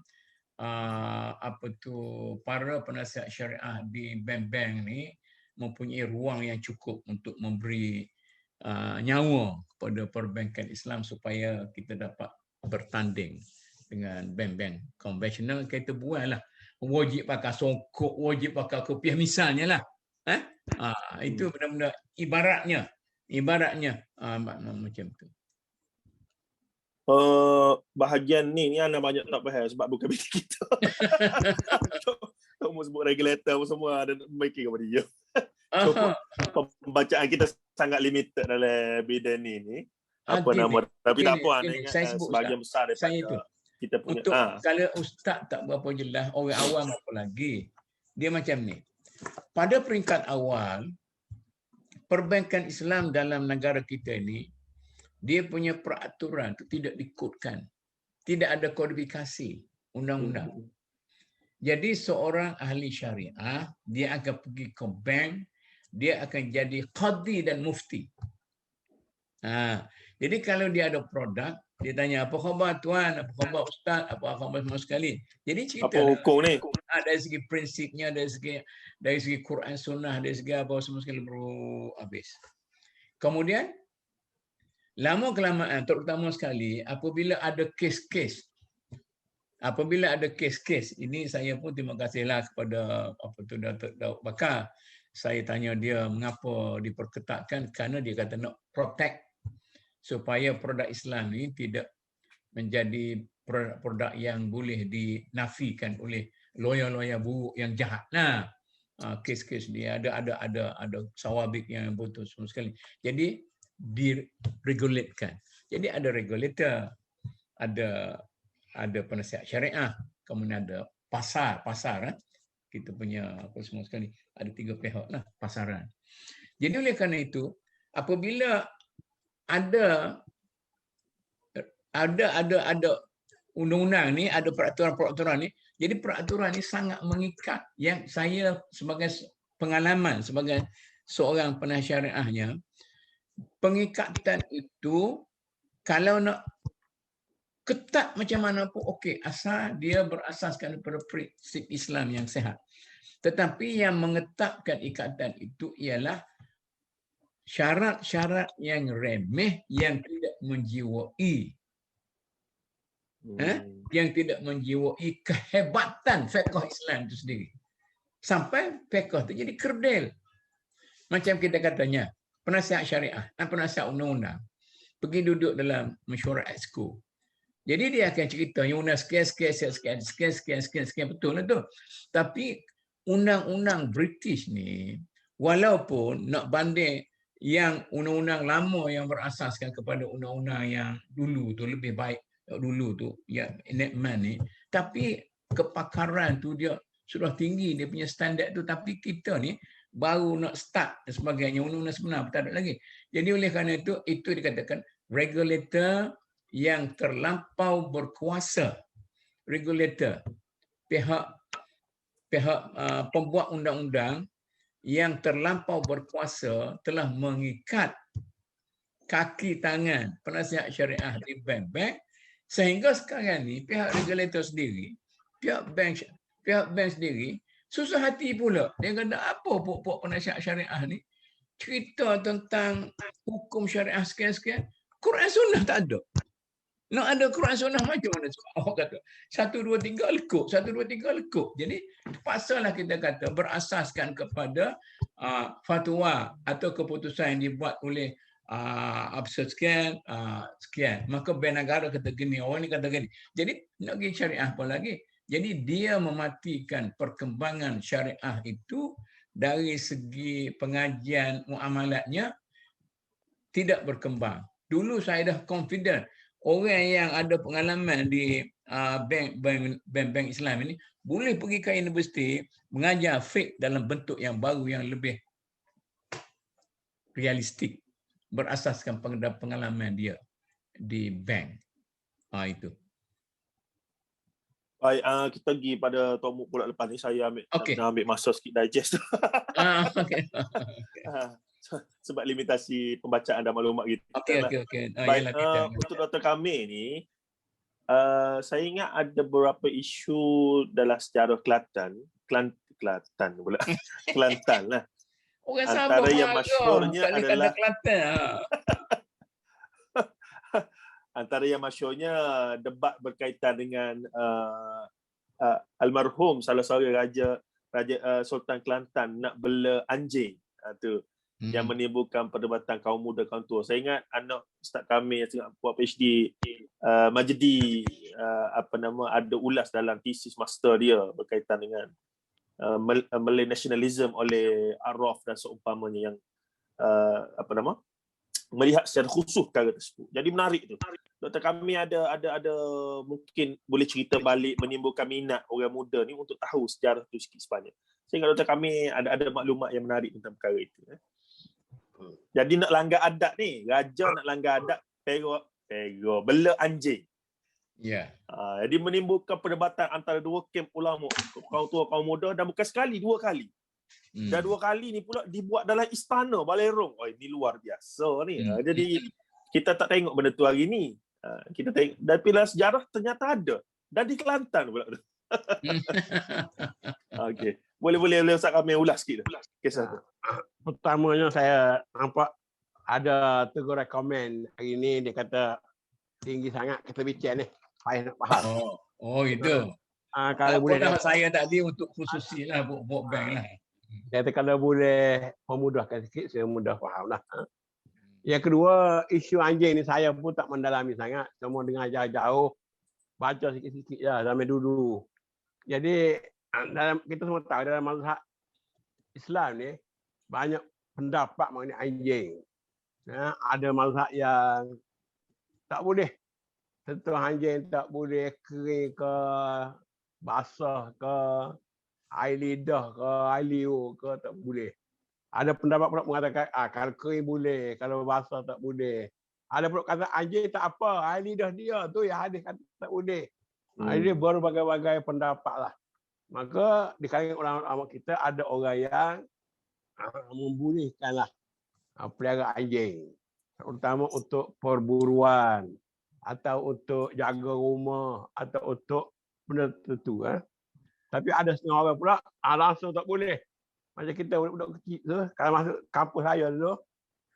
para penasihat syariah di bank-bank ni mempunyai ruang yang cukup untuk memberi nyawa kepada perbankan Islam supaya kita dapat bertanding dengan bank-bank konvensional. Kita buatlah wajib pakai songkok, wajib pakai kopiah misalnya lah. Itu benar-benar ibaratnya macam tu. Bahagian ni anda banyak tak faham sebab bukan bidang kita. Kamu sebut regulator semua ada making kepada dia. Pembacaan kita sangat limited dalam bidang ni. Tapi tak apa, anda ingat sebahagian besar daripada kita punya. Kalau ustaz tak berapa jelas, orang awam apa lagi. Dia macam ni. Pada peringkat awal, perbankan Islam dalam negara kita ini, dia punya peraturan itu tidak dikodkan. Tidak ada kodifikasi undang-undang. Jadi seorang ahli syariah, dia akan pergi ke bank, dia akan jadi qadi dan mufti. Jadi kalau dia ada produk, dia tanya, apa khabar tuan, apa khabar ustaz, apa khabar semua sekali. Jadi cerita apa hukum ni? Dari segi prinsipnya, dari segi Quran Sunnah, dari segi apa semua sekali baru habis. Kemudian lama-kelamaan, terutama sekali apabila ada kes-kes, ini saya pun terima kasihlah kepada Datuk Daud Bakar. saya tanya dia mengapa diperketatkan, kerana dia kata nak protect supaya produk Islam ni tidak menjadi produk yang boleh dinafikan oleh lawyer-lawyer buruk yang jahat. Nah, kes-kes dia ada sawabik yang betul semua sekali. Jadi diregulatekan. Jadi ada regulator, ada penasihat syariah, kemudian ada pasar kan? Kita punya apa semua sekali, ada 3 pihak lah pasaran. Jadi oleh kerana itu, apabila ada undang-undang ni, ada peraturan-peraturan ni, jadi peraturan ni sangat mengikat. Yang saya sebagai pengalaman sebagai seorang penasihat syariahnya, pengikatan itu kalau nak ketat macam mana pun okey, asal dia berasaskan pada prinsip Islam yang sihat. Tetapi yang mengetatkan ikatan itu ialah syarat-syarat yang remeh yang tidak menjiwai yang tidak menjiwai kehebatan fiqh Islam itu sendiri. Sampai fiqh itu jadi kerdil. Macam kita katanya, penasihat syariah dan penasihat undang-undang pergi duduk dalam mesyuarat exco. Jadi dia akan cerita yang undang sekian betul lah tu. Tapi undang-undang British ni, walaupun nak banding yang undang-undang lama yang berasaskan kepada undang-undang yang dulu tu lebih baik dulu tu, ya enactment ni, tapi kepakaran tu dia sudah tinggi, dia punya standard tu, tapi kita ni baru nak start dan sebagainya, undang-undang sebenar tak ada lagi. Jadi oleh kerana itu dikatakan regulator yang terlampau berkuasa, regulator, pihak pembuat undang-undang yang terlampau berkuasa telah mengikat kaki tangan penasihat syariah di bank-bank, sehingga sekarang ni pihak regulator sendiri, pihak bank sendiri susah hati pula. Dia kata apa pokok penasihat syariah ni cerita tentang hukum syariah sekian-sekian, Quran Sunnah tak ada. Nak ada Quran Sunnah macam mana? Awak kata 1, 2, 3 lekuk, 1, 2, 3 lekuk. Jadi terpaksalah kita kata berasaskan kepada fatwa atau keputusan yang dibuat oleh sekian. Maka bank negara kata gini, orang ni kata gini. Jadi nak pergi syariah apa lagi? Jadi dia mematikan perkembangan syariah itu dari segi pengajian muamalatnya tidak berkembang. Dulu saya dah confident orang yang ada pengalaman di bank Islam ini boleh pergi ke universiti mengajar fiqh dalam bentuk yang baru yang lebih realistik berasaskan pengalaman dia di bank. Itu. Baik, kita pergi pada topik pula lepas ni. Saya nak ambil masa sikit digest. Okay. Sebab limitasi pembacaan dan maklumat kita. Okey. Baik, untuk Dr. Kamil ni, saya ingat ada beberapa isu dalam sejarah Kelantan pula. Kelantan lah. Orang antara yang masyhurnya adalah Kelantan. Antara yang masyhurnya debat berkaitan dengan almarhum salah seorang raja Sultan Kelantan nak bela anjing tu yang menimbulkan perdebatan kaum muda kaum tua. Saya ingat anak Ustaz kami yang tengah buat PhD Majdi ada ulas dalam thesis master dia berkaitan dengan Malay nationalism oleh Arraf dan seumpamanya yang melihat secara khusus perkara tersebut. Jadi menarik tu. Dr. kami ada mungkin boleh cerita balik, menimbulkan minat orang muda ni untuk tahu sejarah tu sikit sebanyak. Sehingga Dr. kami ada maklumat yang menarik tentang perkara itu. Jadi nak langgar adat ni, raja nak langgar adat, pero bela anjing. Ya. Jadi menimbulkan perdebatan antara dua kamp ulama, kaum tua kaum muda, dan bukan sekali, 2 kali. Dan 2 kali ni pula dibuat dalam istana Balerong. Ini luar biasa ni. Jadi kita tak tengok benda tu hari ni. Kita tengok dan bila sejarah ternyata ada. Dan di Kelantan pula. Okey. Boleh Ustaz kami ulas sikit kisah tu. Pertamanya saya nampak ada teguran komen hari ni, dia kata tinggi sangat kata bincang ni. Saya nak faham. Itu. Kalau boleh saya tadi untuk khususilah buat bank lah. Saya kalau boleh memudahkan sikit, saya mudah faham lah. Yang kedua, isu anjing ni saya pun tak mendalami sangat. Cuma dengar jauh-jauh, baca sikit-sikit lah sampai dulu. Jadi, kita semua tahu dalam mazhab Islam ni, banyak pendapat mengenai anjing. Ada mazhab yang tak boleh sentuh anjing, tak boleh kering ke, basah ke, air lidah ke, air liur ke, tak boleh. Ada pendapat pula mengatakan kalau kering boleh, kalau basah tak boleh. Ada pula kata anjing tak apa, air lidah dia tu yang hadis kata tak boleh. Ini berbagai-bagai pendapat lah. Maka di kalangan ulama kita ada orang yang membolehkanlah pelihara anjing. Terutama untuk perburuan atau untuk jaga rumah atau untuk benda tertentu. Tapi ada setengah orang pula langsung tak boleh. Macam kita budak kecil tu, kalau masuk kampus saya dulu,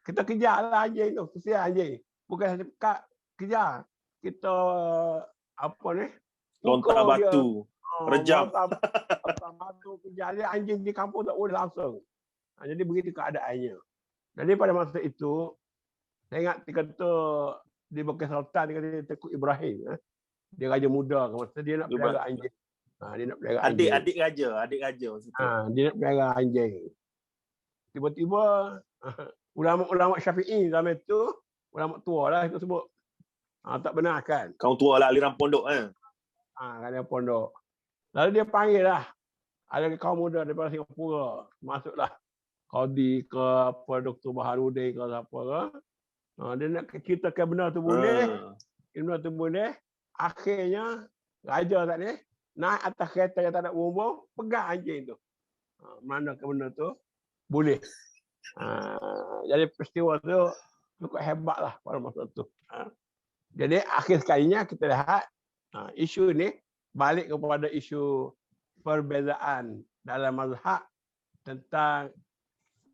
kita kejarlah anjing tu, kesian anjing. Bukan saja pekat, kejar. Kita apa ni? Lontar batu, rejam. Lontar batu, kejar dia, anjing di kampus tak boleh langsung. Jadi begitu keadaannya. Jadi pada masa itu, saya ingat kata di Bukit Sultan, dia kata Tengku Ibrahim. Dia raja muda, masa dia nak pelihara anjing. Dia nak pelihara anjing. Adik raja. Dia nak pelihara anjing. Tiba-tiba ulama-ulama Syafi'i zaman itu, ulama tua lah kita sebut. Tak benarkan. Kau tua lah aliran pondok Aliran pondok. Lalu dia panggil lah. Ada kaum muda daripada Singapura. Masuklah. Qadi ke apa, Dr. Baharudin ke apa ke. Dia nak ceritakan benda tu boleh. Benda tu boleh. Akhirnya, raja tak ni, naik atas kereta yang tak ada bumbung, pegang anjing tu. Mana ke benda tu? Boleh. Jadi peristiwa tu cukup hebat lah pada masa tu. Jadi akhir sekalinya kita lihat isu ni balik kepada isu perbezaan dalam mazhab tentang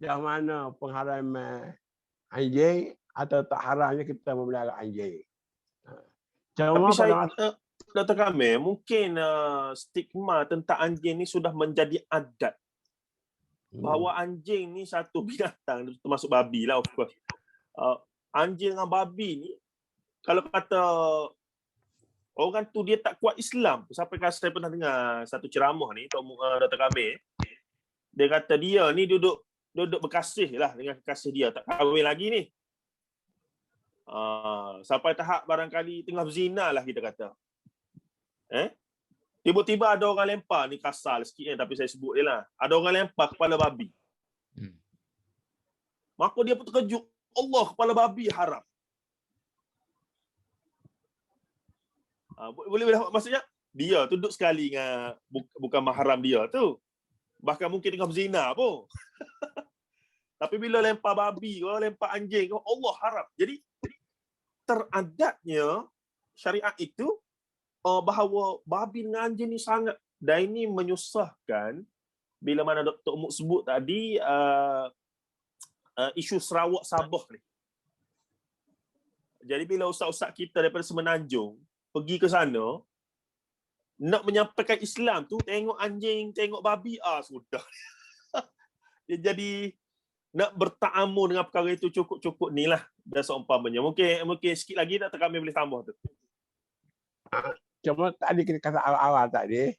yang mana pengharaman anjing atau tak haramnya kita memelihara anjing. Tapi saya, Dr. Kamil, mungkin stigma tentang anjing ni sudah menjadi adat. Bahawa anjing ni satu binatang, termasuk babi lah of course. Anjing dengan babi ni, kalau kata orang tu dia tak kuat Islam. Sampai saya pernah dengar satu ceramah ni, Dr. Kamil. Dia kata dia ni duduk berkasih lah dengan kekasih dia. Tak kahwin lagi ni. Sampai tahap barangkali tengah berzina lah kita kata. Tiba-tiba ada orang lempar, ni kasar sikit tapi saya sebut dia lah. Ada orang lempar kepala babi. Maka dia pun terkejut. Allah, kepala babi haram. Boleh maksudnya dia tu duduk sekali dengan bukan mahram dia tu. Bahkan mungkin tengah berzina pun. Tapi bila lempar babi, lempar anjing, Allah haram. Jadi teradatnya syariat itu bahawa babi dengan anjing ni sangat, dan ini menyusahkan bila mana Dr. Umuk sebut tadi isu Sarawak Sabah ni. Jadi bila ustaz-ustaz kita daripada Semenanjung pergi ke sana nak menyampaikan Islam tu, tengok anjing, tengok babi, sudah. Dia jadi nak bertaamul dengan perkara itu cukup-cukup ni lah dan seumpamanya. Mungkin sikit lagi Dr. Kamil boleh tambah tu. Cuma tadi kita kata awal-awal tadi,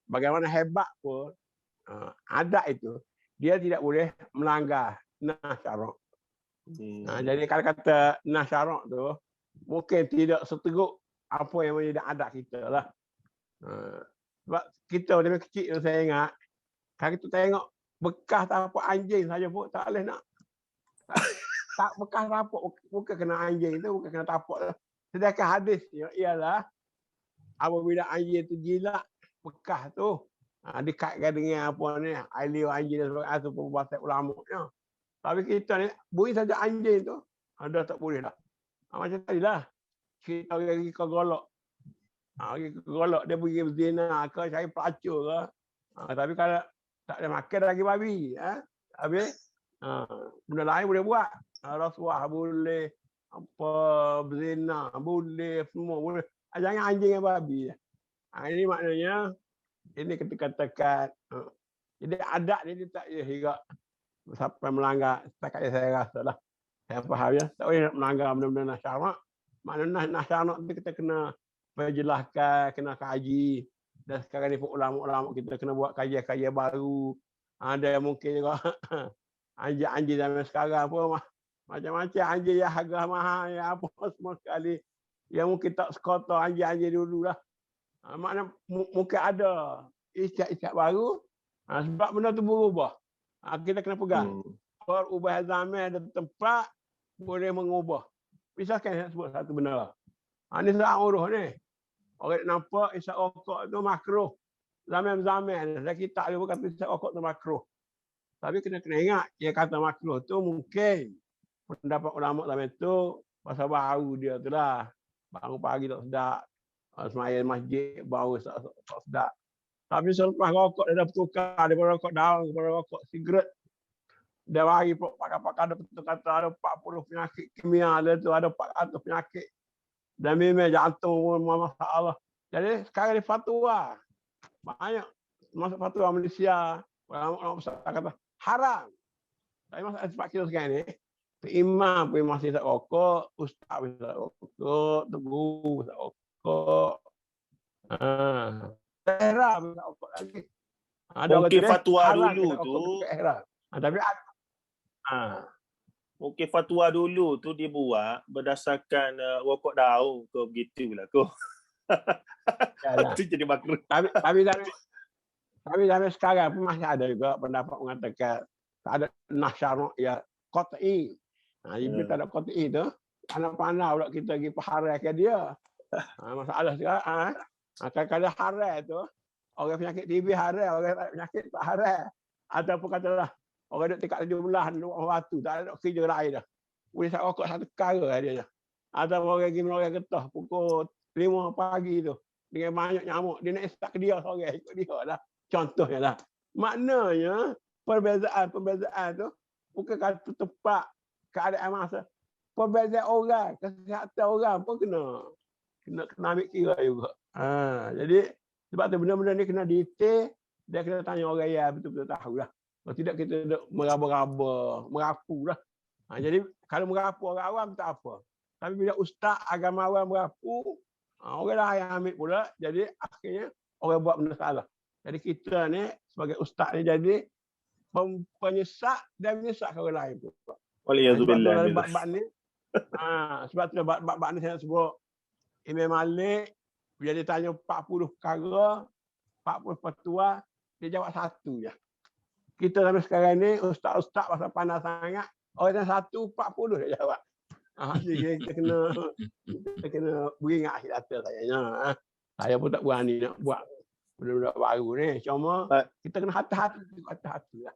bagaimana hebat pun adat itu, dia tidak boleh melanggar nas syarak. Jadi kalau kata nas syarak tu, mungkin tidak seteruk apa yang menjadi adat kita lah. Sebab kita dari kecil saya ingat, kalau kita tengok bekas tapak anjing saja pun tak boleh nak. Tak bekas tapak, bukan kena anjing tu, bukan kena tapak lah. Sedangkan hadis ialah apabila anjing tu jilat bekas tu, dikaitkan dengan apa ni, air liur anjing dan sebagainya, itu perbuatan ulama-nya. Tapi kita ni, bunyi saja anjing tu, dah tak boleh dah. Macam tadi lah, kita pergi ke golok. Golok dia pergi berzina ke, cari pelacur ke. Tapi kalau tak ada makan lagi babi. Habis, benda lain boleh buat. Rasuah boleh, apa berzina boleh, semua boleh. Jangan anjing dan babi. Ini maknanya, ini kita katakan, Jadi adat dia tak ya hingga sampai melanggar setakat yang saya rasa lah. Saya faham ya. Tak boleh nak melanggar benda-benda nasyarak. Maknanya nasyarak tu kita kena perjelaskan, kena kaji. Dan sekarang ni pun ulama-ulama kita kena buat kajian-kajian baru. Ada yang mungkin juga anjing-anjing zaman sekarang pun macam-macam anjing yang harga mahal, yang apa semua sekali. Yang mungkin tak sekotor anjing-anjing dulu lah. Maknanya mungkin ada istiak-istiak baru. Sebab benda tu berubah. Kita kena pegang. Perubahan zaman dan tempat boleh mengubah. Misalkan saya sebut satu benda. Ini soal uruh ni. Orang nampak isap rokok tu makruh. Zaman-zaman. Saya kita dulu kata isap rokok tu makruh. Tapi kena ingat, dia kata makruh tu mungkin pendapat ulama zaman tu pasal bau dia tu lah. Bangun pagi tak sedap. Semayang masjid bau tak sedap. Tapi selepas rokok dia dah bertukar daripada rokok daun kepada rokok sigaret. Dia bagi pakar-pakar ada betul kata ada 40 penyakit kimia dia tu, ada 400 penyakit. Dan memang jantung masalah. Jadi sekarang ni fatwa. Banyak masuk fatwa Malaysia. Orang besar kata haram. Tapi masalah sebab kita sekarang ni, imam pun masih tak rokok, ustaz pun tak rokok, guru tak rokok. Haram tak rokok lagi. Mungkin fatwa dulu tu. Tapi mungkin fatwa dulu tu dia buat berdasarkan rokok daun ke begitulah kau. Itu jadi makruh. Tapi zaman sekarang pun masih ada juga pendapat mengatakan tak ada nasyarak ya qat'i. Bila tak ada qat'i tu, pandai-pandai pula kita pergi paharaikan dia. Masalah sekarang, kadang-kadang harai tu, orang penyakit TB harai, orang penyakit tak harai. Ataupun katalah, orang duduk tingkat 17, duduk batu, tak ada kerja lain dah. Boleh tak rokok satu perkara dia. Ataupun orang pergi menolong getah pukul 5 pagi tu. Dengan banyak nyamuk, dia nak start ke dia seorang, ikut dia lah. Contohnya lah. Maknanya, perbezaan tu, bukan kata tepat keadaan masa. Perbezaan orang, kesihatan orang pun kena ambil kira juga. Jadi, sebab tu benda-benda ni kena detail, dia kena tanya orang yang betul-betul tahu lah. Kalau tidak kita meraba-raba, merapu lah. Jadi kalau merapu orang awam tak apa. Tapi bila ustaz agama awam merapu, orang lain yang ambil pula. Jadi akhirnya orang buat benda salah. Jadi kita ni sebagai ustaz ni jadi penyesat dan menyesatkan orang lain pula. Waliyazubillah. Sebab tu bab ni saya sebut Imam Malik bila dia tanya 40 perkara, 40 fatwa, dia jawab satu je. Kita sampai sekarang ni ustaz-ustaz pasal pandai sangat, orang yang 140 dia jawab. Jadi kita kena beringat akhir data sayanya. Saya pun tak berani nak buat benda-benda baru ni. Cuma kita kena hati-hati lah.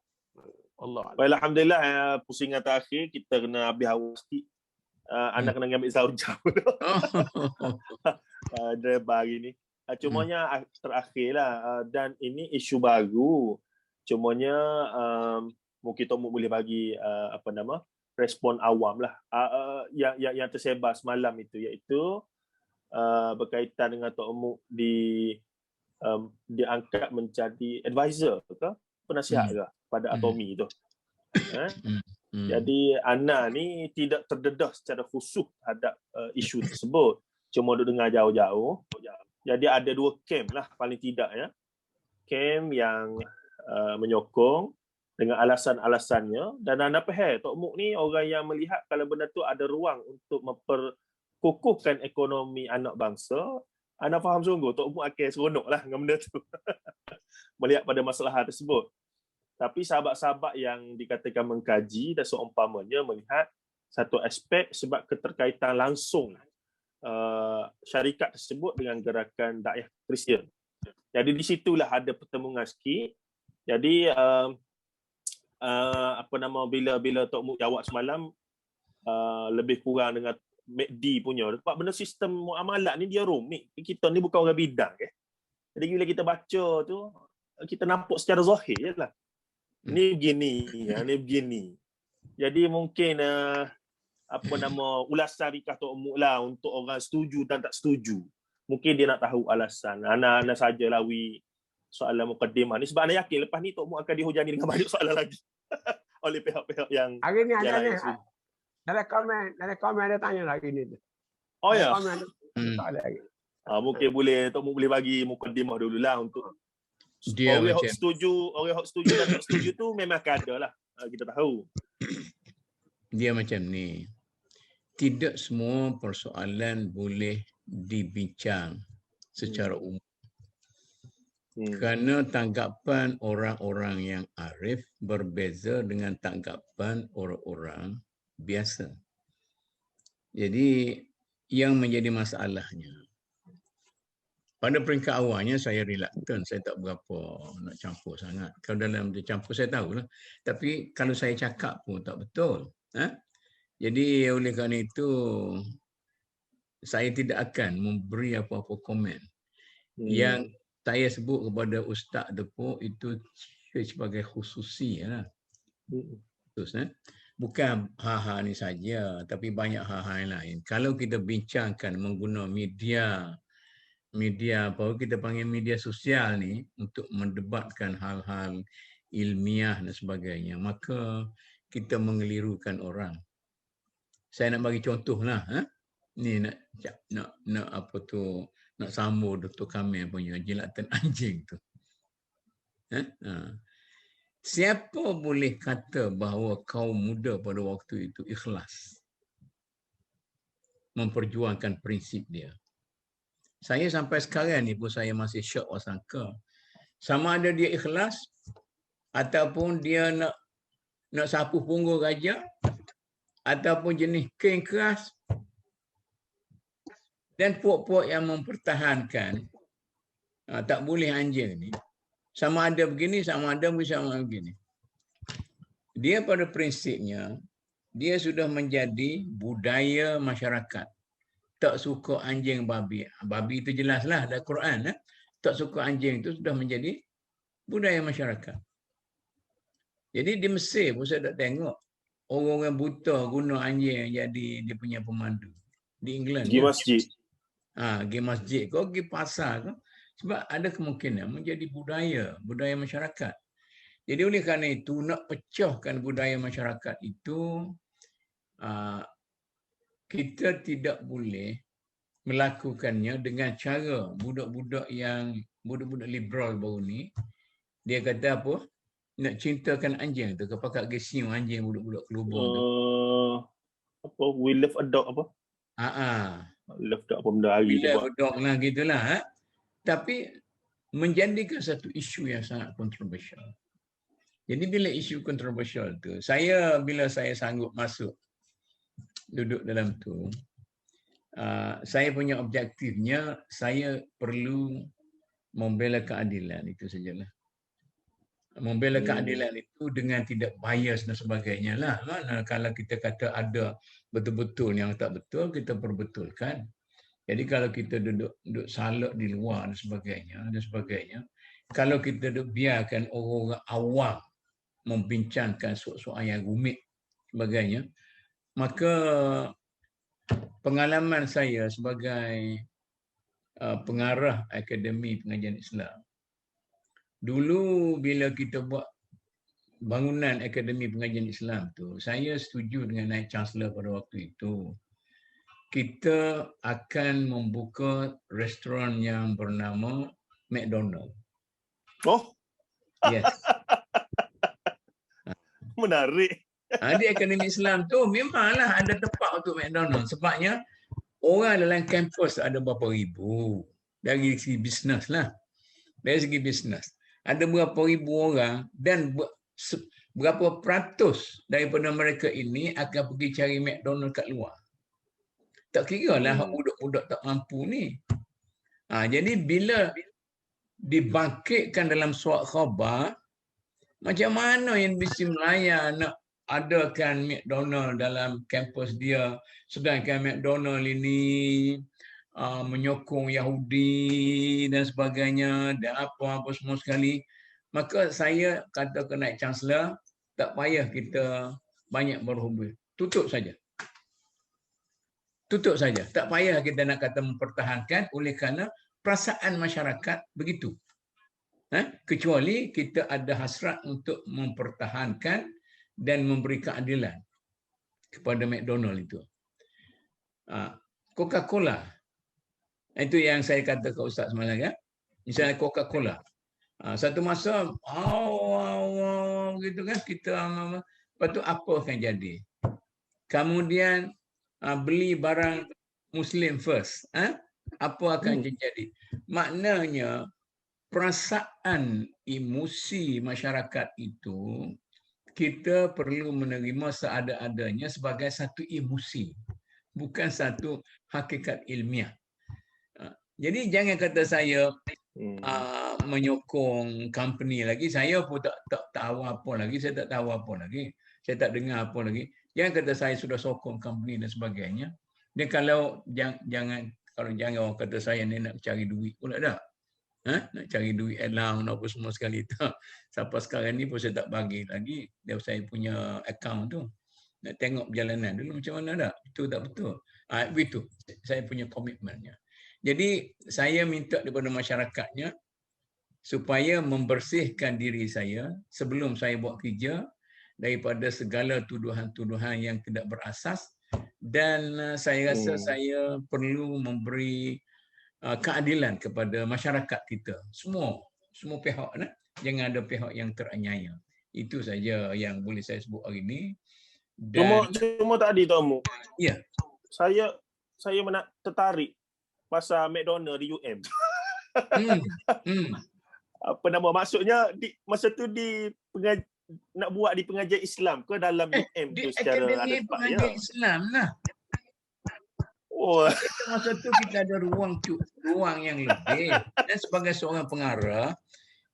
Allah. Alhamdulillah, pusingan terakhir kita kena habis awal sikit. Anak kena ambil sahur jam. Driver hari ni. Cumanya terakhir lah. Dan ini isu baru. Cumanya mungkin Tok Muk boleh bagi respon awam lah. Yang tersebar semalam itu, iaitu berkaitan dengan Tok Muk diangkat menjadi advisor ke? Penasihat ke pada Atomi tu. Jadi Ana ni tidak terdedah secara khusus terhadap isu tersebut. Cuma duduk dengar jauh-jauh. Jadi ada dua camp lah paling tidak ya. Camp yang menyokong dengan alasan-alasannya, dan Ana faham Tok Muk ni orang yang melihat kalau benda tu ada ruang untuk memperkukuhkan ekonomi anak bangsa. Ana faham sungguh Tok Muk akan seronok lah dengan benda tu. Melihat pada masalah tersebut. Tapi sahabat-sahabat yang dikatakan mengkaji dan seumpamanya melihat satu aspek sebab keterkaitan langsung syarikat tersebut dengan gerakan dakwah Kristian. Jadi di situlah ada pertemuan sikit. Jadi bila Tok Muk jawab semalam lebih kurang dengan MACD punya. Sebab benda sistem muamalat ni dia rumit. Kita ni bukan orang bidang. Jadi bila kita baca tu, kita nampak secara zahir je lah. Ni begini. Jadi mungkin ulasan rikah Tok Muk lah untuk orang setuju dan tak setuju. Mungkin dia nak tahu alasan. Ana saja lawi soalan mukaddimah ni, sebab anda yakin lepas ni Tok Mu akan dihujani dengan banyak soalan lagi oleh pihak-pihak yang Hari ni yang ada ni. lain. Dalam komen ada tanya lagi ni. Oh ya. Komen ada soalan lagi. Mungkin boleh Tok Mu boleh bagi mukaddimah dululah untuk Dia orang macam yang setuju dan tak setuju tu memang akan ada lah. Kita tahu. dia macam ni. Tidak semua persoalan boleh dibincang secara umum. Kerana tanggapan orang-orang yang arif berbeza dengan tanggapan orang-orang biasa. Jadi yang menjadi masalahnya, pada peringkat awalnya saya reluctant, saya tak berapa nak campur sangat. Kalau dalam dia campur saya tahulah. Tapi kalau saya cakap pun tak betul. Jadi oleh kerana itu saya tidak akan memberi apa-apa komen. Yang saya sebut kepada Ustaz Depok itu sebagai khususi lah. Bukan hal-hal ni saja, tapi banyak hal-hal yang lain. Kalau kita bincangkan menggunakan media apa kita panggil media sosial ni untuk mendebatkan hal-hal ilmiah dan sebagainya, maka kita mengelirukan orang. Saya nak bagi contoh lah. Ni nak apa tu, nak sambung Dr. Kamil punya jilatan anjing tu. Siapa boleh kata bahawa kaum muda pada waktu itu ikhlas memperjuangkan prinsip dia? Saya sampai sekarang ni pun saya masih syok wasangka. Sama ada dia ikhlas ataupun dia nak sapu punggung gajah ataupun jenis kain keras, dan puak-puak yang mempertahankan tak boleh anjing ni. Sama ada begini, sama ada begini. Dia pada prinsipnya, dia sudah menjadi budaya masyarakat. Tak suka anjing babi. Babi itu jelaslah dalam Quran. Tak suka anjing itu sudah menjadi budaya masyarakat. Jadi di Mesir pun saya tak tengok orang-orang buta guna anjing jadi dia punya pemandu. Di England. Pergi masjid. Pergi masjid kau, pergi pasar kau. Sebab ada kemungkinan menjadi budaya masyarakat. Jadi oleh kerana itu, nak pecahkan budaya masyarakat itu, kita tidak boleh melakukannya dengan cara budak-budak liberal baru ni, dia kata apa? Nak cintakan anjing tu, kepakat gesiu anjing budak-budak kelubur tu. Apa? We love a dog apa? Love dog apa benda hari tu. We love a dog lah gitulah. Tapi menjadikan satu isu yang sangat kontroversial. Jadi bila isu kontroversial tu, bila saya sanggup masuk duduk dalam tu, saya punya objektifnya, saya perlu membela keadilan, itu sajalah. Membela keadilan itu dengan tidak bias dan sebagainya lah. Kalau kita kata ada betul-betul yang tak betul, kita perbetulkan. Jadi kalau kita duduk salak di luar dan sebagainya, kalau kita duduk biarkan orang awam membincangkan soal yang rumit sebagainya, maka pengalaman saya sebagai pengarah Akademi Pengajian Islam, dulu bila kita buat bangunan Akademi Pengajian Islam tu, saya setuju dengan Naib Chancellor pada waktu itu. Kita akan membuka restoran yang bernama McDonald. Oh? Yes. Menarik. Di Akademi Islam tu memanglah ada tempat untuk McDonald. Sebabnya orang dalam kampus ada berapa ribu. Dari segi bisnes lah. Dari segi bisnes. Ada berapa ribu orang dan berapa peratus daripada mereka ini akan pergi cari McDonald kat luar. Tak kira lah budak-budak tak mampu ni. Jadi bila dibangkitkan dalam surat khabar, macam mana Universiti Melaya nak adakan McDonald dalam kampus dia, sedangkan McDonald ini menyokong Yahudi dan sebagainya dan apa-apa semua sekali. Maka saya kata ke Naib Chancellor, tak payah kita banyak berhubung. Tutup saja. Tutup saja. Tak payah kita nak kata mempertahankan oleh kerana perasaan masyarakat begitu. Kecuali kita ada hasrat untuk mempertahankan dan memberi keadilan kepada McDonald itu. Coca-Cola, itu yang saya kata ke Ustaz semalam ya. Misalnya Coca-Cola, satu masa gitu kan kita, lepas tu apa akan jadi? Kemudian beli barang Muslim first, apa akan jadi? Maknanya perasaan emosi masyarakat itu kita perlu menerima seada-adanya sebagai satu emosi, bukan satu hakikat ilmiah. Jadi jangan kata saya menyokong company lagi, saya pun tak tahu apa lagi, saya tak tahu apa lagi, saya tak dengar apa lagi. Jangan kata saya sudah sokong company dan sebagainya. Dan kalau jangan orang kata saya ni nak cari duit pula dah. Nak cari duit allowance apa semua sekali tu. Sampai sekarang ni pun saya tak bagi lagi dia saya punya account tu. Nak tengok perjalanan dulu macam mana dah. Itu tak betul. Itu saya punya komitmennya. Jadi saya minta daripada masyarakatnya supaya membersihkan diri saya sebelum saya buat kerja daripada segala tuduhan-tuduhan yang tidak berasas, dan saya rasa saya perlu memberi keadilan kepada masyarakat kita, semua pihak, jangan ada pihak yang teraniaya. Itu saja yang boleh saya sebut hari ini. Dan cuma tadi Tomu, ya, saya tertarik pasal McDonald di UM. Apa nama maksudnya masa tu nak buat di pengajian Islam ke dalam UM tu secara Akademi Pengajian Islam lah. Masa tu kita ada ruang yang lebih, dan sebagai seorang pengarah,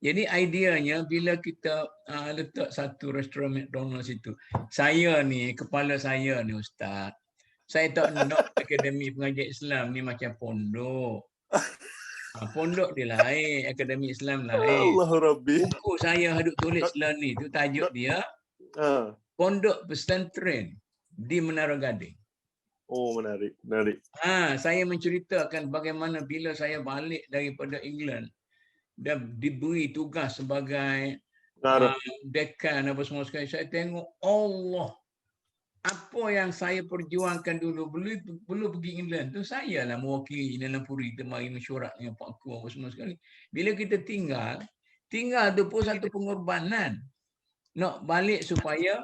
jadi ideanya bila kita letak satu restoran McDonald's itu, kepala saya ni Ustaz, saya tak nak Akademi Pengajian Islam ni macam pondok. Pondok dia lain, Akademi Islam lain. Allah Rabbi. Buku saya hadut tulis lah ni, tu tajuk dia Pondok Pesantren di Menara Gading. Oh, menarik. Saya menceritakan bagaimana bila saya balik daripada England dan diberi tugas sebagai dekan apa semua sekali, saya tengok Allah, apa yang saya perjuangkan dulu belum pergi England tu, saya lah mewakili Dalam Puri kita mari mesyuarat dengan Pak Ku apa semua sekali. Bila kita tinggal tu pun satu pengorbanan nak balik supaya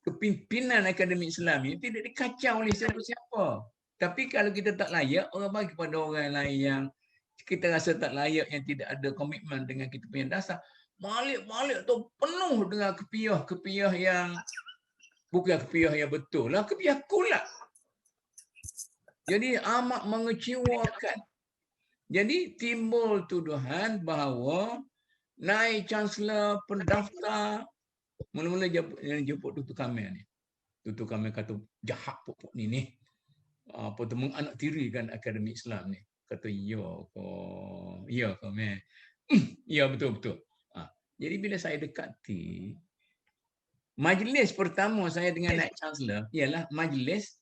kepimpinan Akademi Islam ini tidak dikacau oleh siapa-siapa. Tapi kalau kita tak layak, orang bagi kepada orang lain yang kita rasa tak layak, yang tidak ada komitmen dengan kita punya dasar. Balik tu penuh dengan kepiah yang bukan kepiah yang betul lah, kepiah kulak. Jadi amat mengecewakan. Jadi timbul tuduhan bahawa naik Chancellor, pendaftar, mula-mula jemput Tutu Kamil ni. Tutu Kamil kata jahat pokok ni. Apa tu menganaktirikan Akademi Islam ni. Kata ya Kamil. Ya betul. Jadi bila saya dekati, majlis pertama saya dengan Naib Chancellor ialah majlis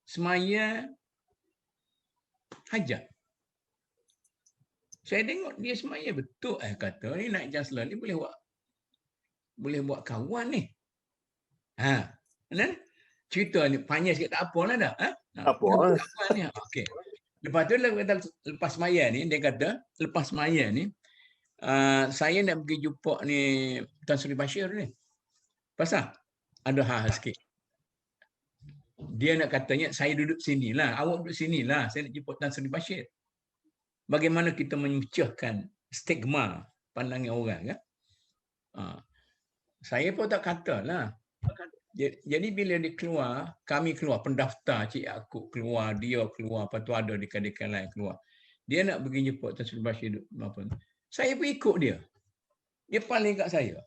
semaya hajat. Saya tengok dia semaya betul. Kata ni Naib Chancellor ni boleh buat kawan ni. Cerita ni panjang sikit, tak apalah dah. Apa? Kawan ni. Okey. Lepas tu lepas semaya ni, dia kata lepas semaya ni saya nak pergi jumpa ni Tan Sri Bashir ni. Pasal ada hal sikit. Dia nak katanya saya duduk sinilah, awak duduk sinilah, saya nak jumpa Tan Sri Bashir. Bagaimana kita memecahkan stigma pandangan orang kan? Saya pun tak katalah. Jadi bila dia keluar, kami keluar, pendaftar Cik Yaakob keluar, dia keluar, lepas tu ada dekan-dekan lain keluar. Dia nak pergi jemput Tan Sri Bashir apa. Saya pun ikut dia. Dia paling kat saya.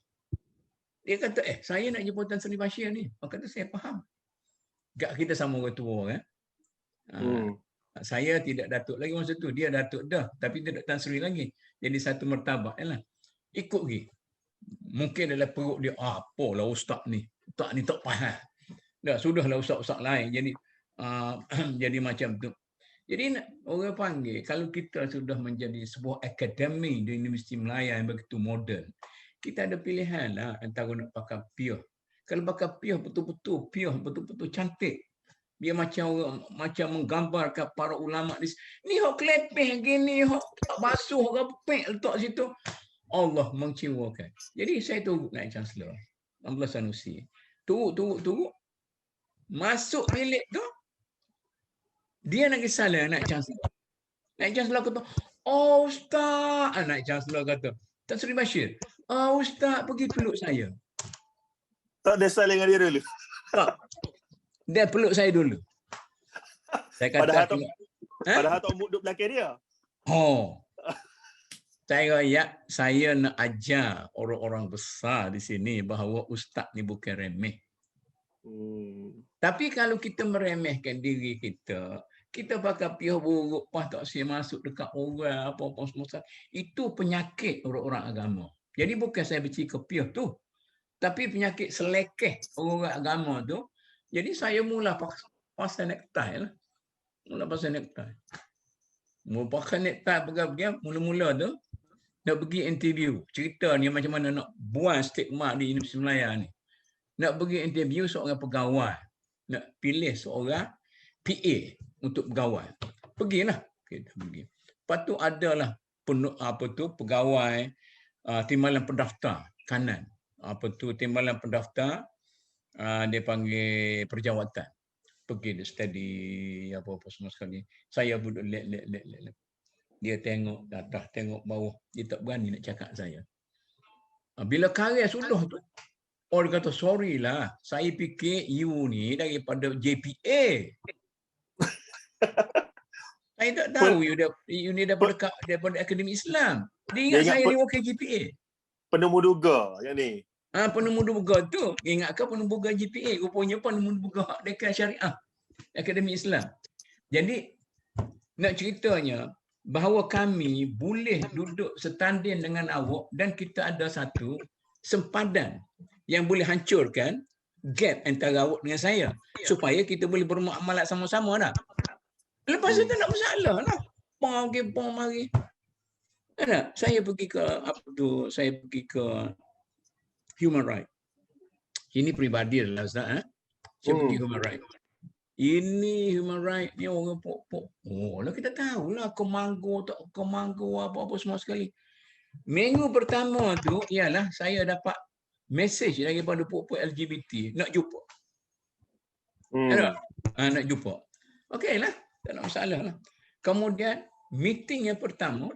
Dia kata, saya nak jemput Tan Sri Bashir ni. Dia kata, saya faham. Gak kita sama orang tua kan. Saya tidak datuk lagi masa tu. Dia datuk dah. Tapi dia tak Tan Sri lagi. Jadi satu martabat lah. Ikut pergi. Mungkin dalam perut dia, apalah ustaz ni. Ustaz ni tak faham. Dah, sudahlah ustaz-ustaz lain. Jadi jadi macam tu. Jadi orang panggil, kalau kita sudah menjadi sebuah akademi di Universiti Melaya yang begitu moden, kita ada pilihan lah antara nak pakai pure. Kalau pakai pure betul-betul pure, betul-betul cantik. Dia macam menggambarkan para ulama ni hok kelepeh gini, hok basuh repek letak situ. Allah mengecewakan. Jadi saya tunggu naik Chancellor. Abdullah Sanusi. Tunggu. Masuk bilik tu, dia nak salah naik Chancellor. Naik Chancellor kata, "Oh Ustaz." Naik Chancellor kata, "Tan Sri Bashir, Ustaz pergi peluk saya." Tak ada saling dengan dia dulu. Tak. Dia peluk saya dulu. Saya kata, padahal tak duduk belakang dia. Oh. Saya nak ajar orang-orang besar di sini bahawa ustaz ni bukan remeh. Tapi kalau kita meremehkan diri kita, kita pakai pihak buruk, tak saya masuk dekat orang, apa-apa semua. Itu penyakit orang-orang agama. Jadi bukan saya benci ke pihak tu. Tapi penyakit selekeh orang-orang agama tu. Jadi saya mula pasal necktie lah. Mula pakai necktie pergi mula-mula tu nak pergi interview. Cerita ni macam mana nak buang stigma di Universiti Melaya ni. Nak pergi interview seorang pegawai. Nak pilih seorang PA untuk pegawai. Pergilah. Kita pergi. Lepas tu adalah pegawai timbalan pendaftar kanan. Timbalan pendaftar dia panggil perjawatan. Pergi dia study apa-apa semua sekali. Saya duduk let. Dia tengok atas, tengok bawah. Dia tak berani nak cakap saya. Bila karya sudah tu, orang kata, "Sorry lah, saya fikir you ni daripada JPA." Saya tak tahu you ni daripada Akademi Islam. Dia ingat saya ni wakil JPA. Penemu duga yang ni. Penemu duga tu. Ingatkah penemu duga JPA? Rupanya penemu duga dekat syariah. Akademi Islam. Jadi, nak ceritanya, bahawa kami boleh duduk setanding dengan awak dan kita ada satu sempadan yang boleh hancurkan gap antara awak dengan saya supaya kita boleh bermuamalat sama-sama dah. Lepas itu tak nak masalah lah. Mari. Ada, saya pergi ke human right. Ini pribadi lah Ustaz. Saya pergi human right. Ini human right ni orang pok-pok. Oh lah kita tahulah kemanggu apa-apa semua sekali. Minggu pertama tu ialah saya dapat mesej daripada pok-pok LGBT nak jumpa. Nak jumpa. Okeylah, tak ada masalah lah. Kemudian meeting yang pertama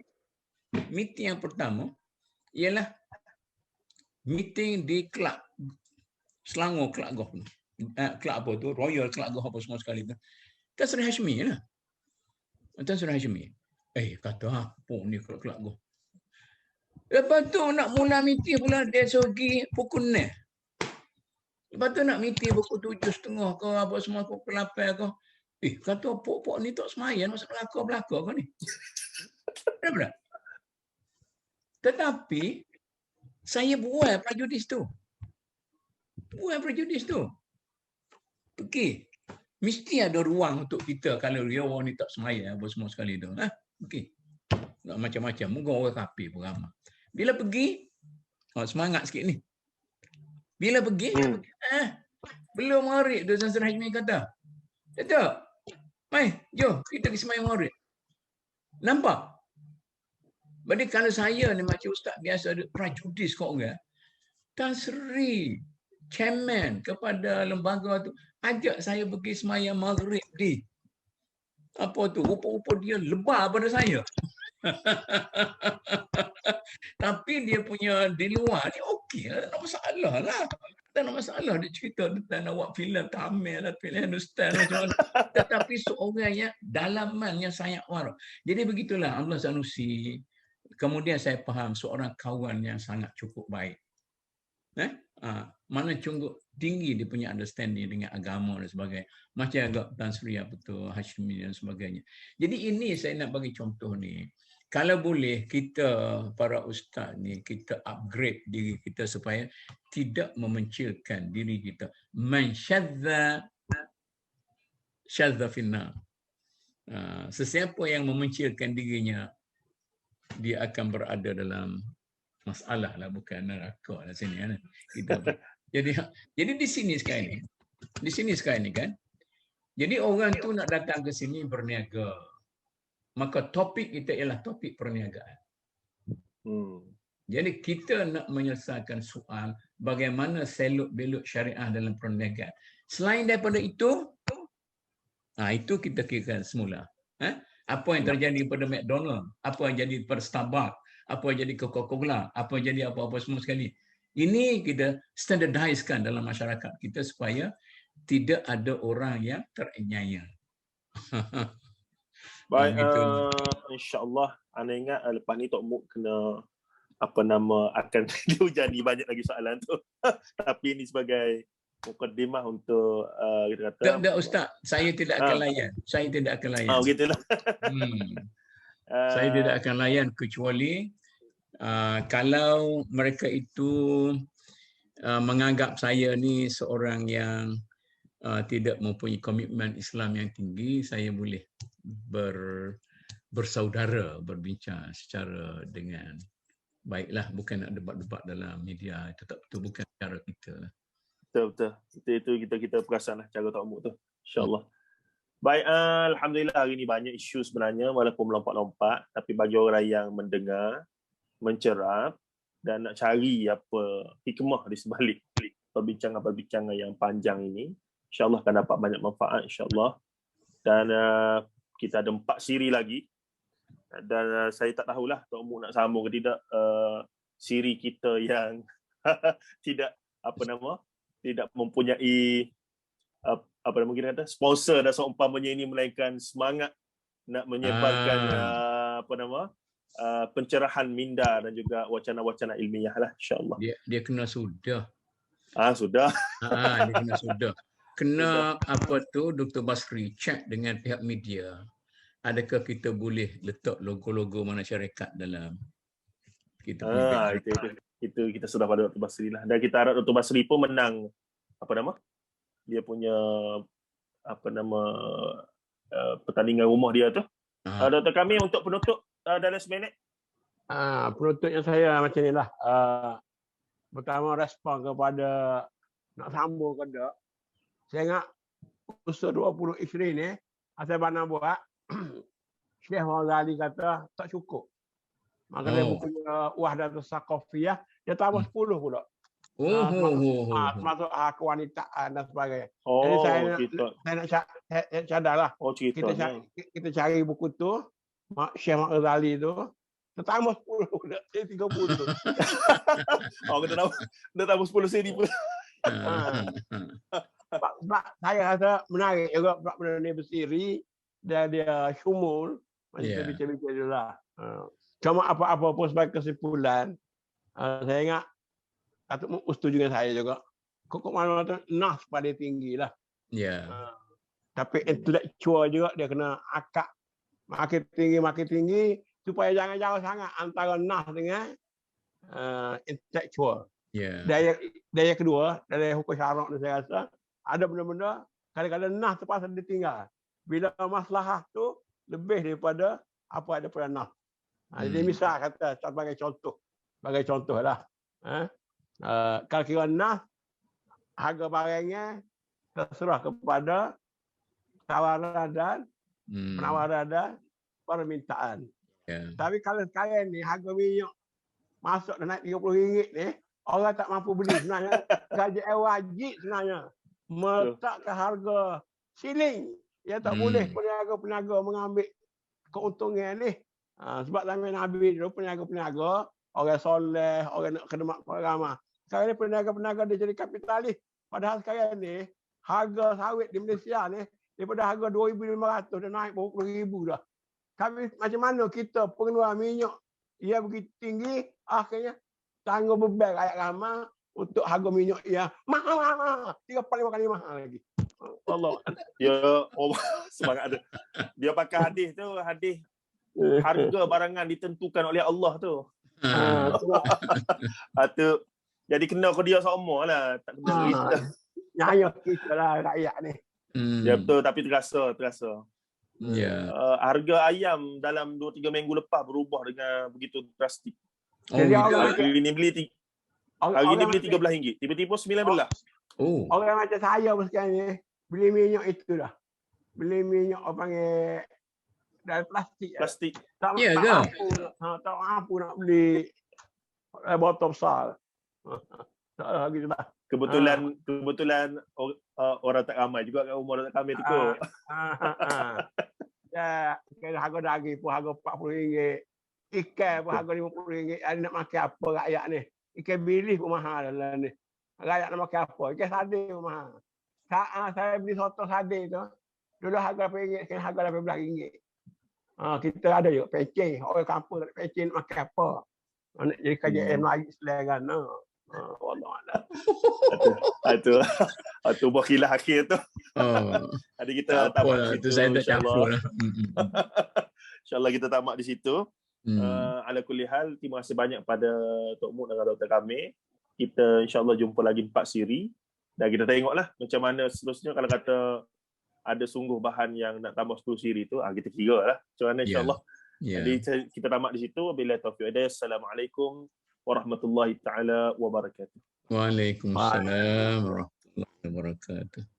ialah meeting di kelab Selangor Kelab Golf. Kelab apa tu? Royal Kelab Golf apa semua sekali tu. Tan Sri Hashmi lah. Tan Sri Hashmi. Kata apa ni kelab golf. Lepas tu nak mula meeting pula dia pergi pukul 6. Lepas tu nak meeting pukul 7.30 ke apa semua pukul 8 ke. Kata pok-pok ni tak semayan masa belakang ke ni. Benar? Tetapi saya buat prejudis tu. Okey. Mesti ada ruang untuk kita kalau dia orang ni tak semaya apa semua sekali tu. Okey. Tak macam-macam. Moga orang kafir pun ramai. Bila pergi, semangat sikit ni. Bila pergi, belum maghrib tu Tan Sri Hashmi kata. Datuk, mai, jom kita pergi sembahyang maghrib. Nampak? Jadi kalau saya ni macam ustaz biasa ada prejudis kau orang. Tan Sri chairman kepada lembaga tu ajak saya pergi sembahyang maghrib di apa tu, rupa-rupa dia lebar pada saya. Tapi dia punya di luar ni okey lah, tak ada masalah lah. Tak ada masalah dia cerita tentang nak buat filem Tamil lah, filem Hindustan macam mana. Tetapi seorang yang dalamannya sangat warak. Jadi begitulah Abdullah Sanusi. Kemudian saya faham seorang kawan yang sangat cukup baik. Mana cukup tinggi dia punya understanding dengan agama dan sebagainya. Macam agak Tan Sri Hashmi dan sebagainya. Jadi ini saya nak bagi contoh ni. Kalau boleh kita para ustaz ni kita upgrade diri kita supaya tidak memencilkan diri kita. Man syadza finnar. Sesiapa yang memencilkan dirinya, dia akan berada dalam masalah lah, bukan neraka lah sini kan. Jadi di sini sekarang ni kan. Jadi orang tu nak datang ke sini berniaga. Maka topik kita ialah topik perniagaan. Jadi kita nak menyelesaikan soal bagaimana selok-belok syariah dalam perniagaan. Selain daripada itu, itu kita kirakan semula. Apa yang terjadi pada McDonald, apa yang jadi pada Starbucks, apa yang jadi Coca-Cola, apa yang jadi apa-apa semua sekali. Ini kita standardizekan dalam masyarakat kita supaya tidak ada orang yang teranyaya. Baik, insya-Allah ana ingat lepas ni Tok Muk kena akan jadi banyak lagi soalan tu. Tapi ini sebagai mukadimah untuk kita kata. Tak Ustaz, saya tidak akan layan. Saya tidak akan layan. Begitulah. Saya tidak akan layan kecuali kalau mereka itu menganggap saya ni seorang yang tidak mempunyai komitmen Islam yang tinggi, saya boleh bersaudara, berbincang secara dengan baiklah, bukan nak debat-debat dalam media. Itu tak betul, bukan cara kita. Betul. Itu kita perasan lah cara Tok Muk tu. InsyaAllah. Baik, alhamdulillah hari ni banyak isu sebenarnya walaupun melompat-lompat, tapi bagi orang yang mendengar, mencerap dan nak cari apa hikmah di sebalik perbincangan-perbincangan yang panjang ini, insya-Allah akan dapat banyak manfaat insya-Allah. Dan kita ada 4 siri lagi. Dan saya tak tahulah Tok Muk nak sambung ke tidak siri kita yang tidak tidak mempunyai mungkin kata sponsor dan seumpamanya ini, melainkan semangat nak menyebarkan pencerahan minda dan juga wacana-wacana ilmiah lah insya-Allah. Dia kena sudah. Sudah. Dia kena sudah. Kena Dr. Basri cek dengan pihak media. Adakah kita boleh letak logo-logo mana syarikat dalam kita punya itu kita sudah pada Dr. Basri lah. Dan kita harap Dr. Basri pun menang dia punya pertandingan rumah dia tu. Dr. Kamil untuk penutup dalam seminit. Penutupnya saya macam inilah. Pertama, respon kepada nak sambung ke tak. Saya ingat usul 20 Isri ni, saya pernah buat, Syekh Ghazali kata tak cukup. Maka dia punya Wahdatus Saqafiyah, dia tambah 10 pula. Termasuk kewanitaan dan sebagainya. Jadi saya nak cadarlah. Kita cari buku tu, Syekh Ghazali tu, tambah 10 pula. Jadi 30 tu. Kita tambah 10 seri pula. Saya rasa menarik juga benda ni bersiri dan dia syumul macam bincang-bincang je lah. Cuma apa-apa pun sebagai kesimpulan, saya ingat Datuk Muk setuju dengan saya juga. Kok mana tu nas pada tinggi lah. Tapi intelektual juga dia kena akak makin tinggi supaya jangan jauh sangat antara nas dengan intelektual. Daya kedua, dari hukum syarak ni saya rasa ada benda-benda kadang-kadang nas terpaksa ditinggal. Bila maslahah tu lebih daripada apa daripada nas. Jadi misal kata sebagai contoh lah. Kalau kira nas, harga barangnya terserah kepada tawaran dan penawaran dan permintaan. Tapi kalau sekarang ni harga minyak masuk dan naik RM30 ni, orang tak mampu beli sebenarnya. Gaji wajib sebenarnya meletakkan harga ceiling. Ya tak boleh peniaga-peniaga mengambil keuntungan ni. Sebab zaman Nabi dulu peniaga-peniaga, orang soleh, orang nak khidmat agama. Sekarang ni peniaga-peniaga dia jadi kapitalis. Padahal sekarang ni harga sawit di Malaysia ni daripada harga 2,500 dan naik RM40,000 dah. Tapi macam mana kita pengeluaran minyak ia begitu tinggi, akhirnya tanggung beban rakyat ramai untuk harga minyak yang mahal. 3-5 kali mahal lagi. Allah. Semangat ada. Dia pakai hadis harga barangan ditentukan oleh Allah tu. Jadi kena ke dia sama lah. Tak kena kita. Nyaya kita lah rakyat ni. Ya betul, tapi terasa. Ya. Harga ayam dalam 2-3 minggu lepas berubah dengan begitu drastik. Oh, Jadi gitu. orang Hari ini beli orang RM13, tiba-tiba RM19. Oh. orang macam saya pun sekarang ni beli minyak itu dah. Beli minyak apa panggil dari plastik. Plastik. Tak Ya tak ke? tak mampu nak beli botol besar. Tak ada gitu lah. Kebetulan orang tak ramai juga kat rumah orang tak kami tu kot. Ya, kena harga daging pun harga RM40. Ikan pun harga RM50. Ada nak makan apa rakyat ni? Ikan bilis pun mahal dalam ni. Rakyat nak makan apa? Ikan sardin pun mahal. Saya beli soto sardin tu. Dulu harga RM8, sekarang harga RM18. Kita ada juga pecing. Orang kampung tak ada pecing nak makan apa? Nak jadi KJM Melayu Selangor. Wallahualam. Itu buah kilah akhir tu. Oh. Jadi kita Tak tamat apa, di itu situ, saya tak insyaAllah. campur lah. InsyaAllah kita tamat di situ. Ala kulli hal, terima kasih banyak pada Tok Muk dengan Dr. Kamil. Kita insyaAllah jumpa lagi 4 siri. Dan kita tengoklah macam mana seterusnya kalau kata ada sungguh bahan yang nak tambah 10 siri tu, kita kira lah. Macam mana insyaAllah. Jadi kita tamat di situ. Bila taufiq hidayah. Assalamualaikum warahmatullahi ta'ala wabarakatuh. Waalaikumsalam warahmatullahi wabarakatuh.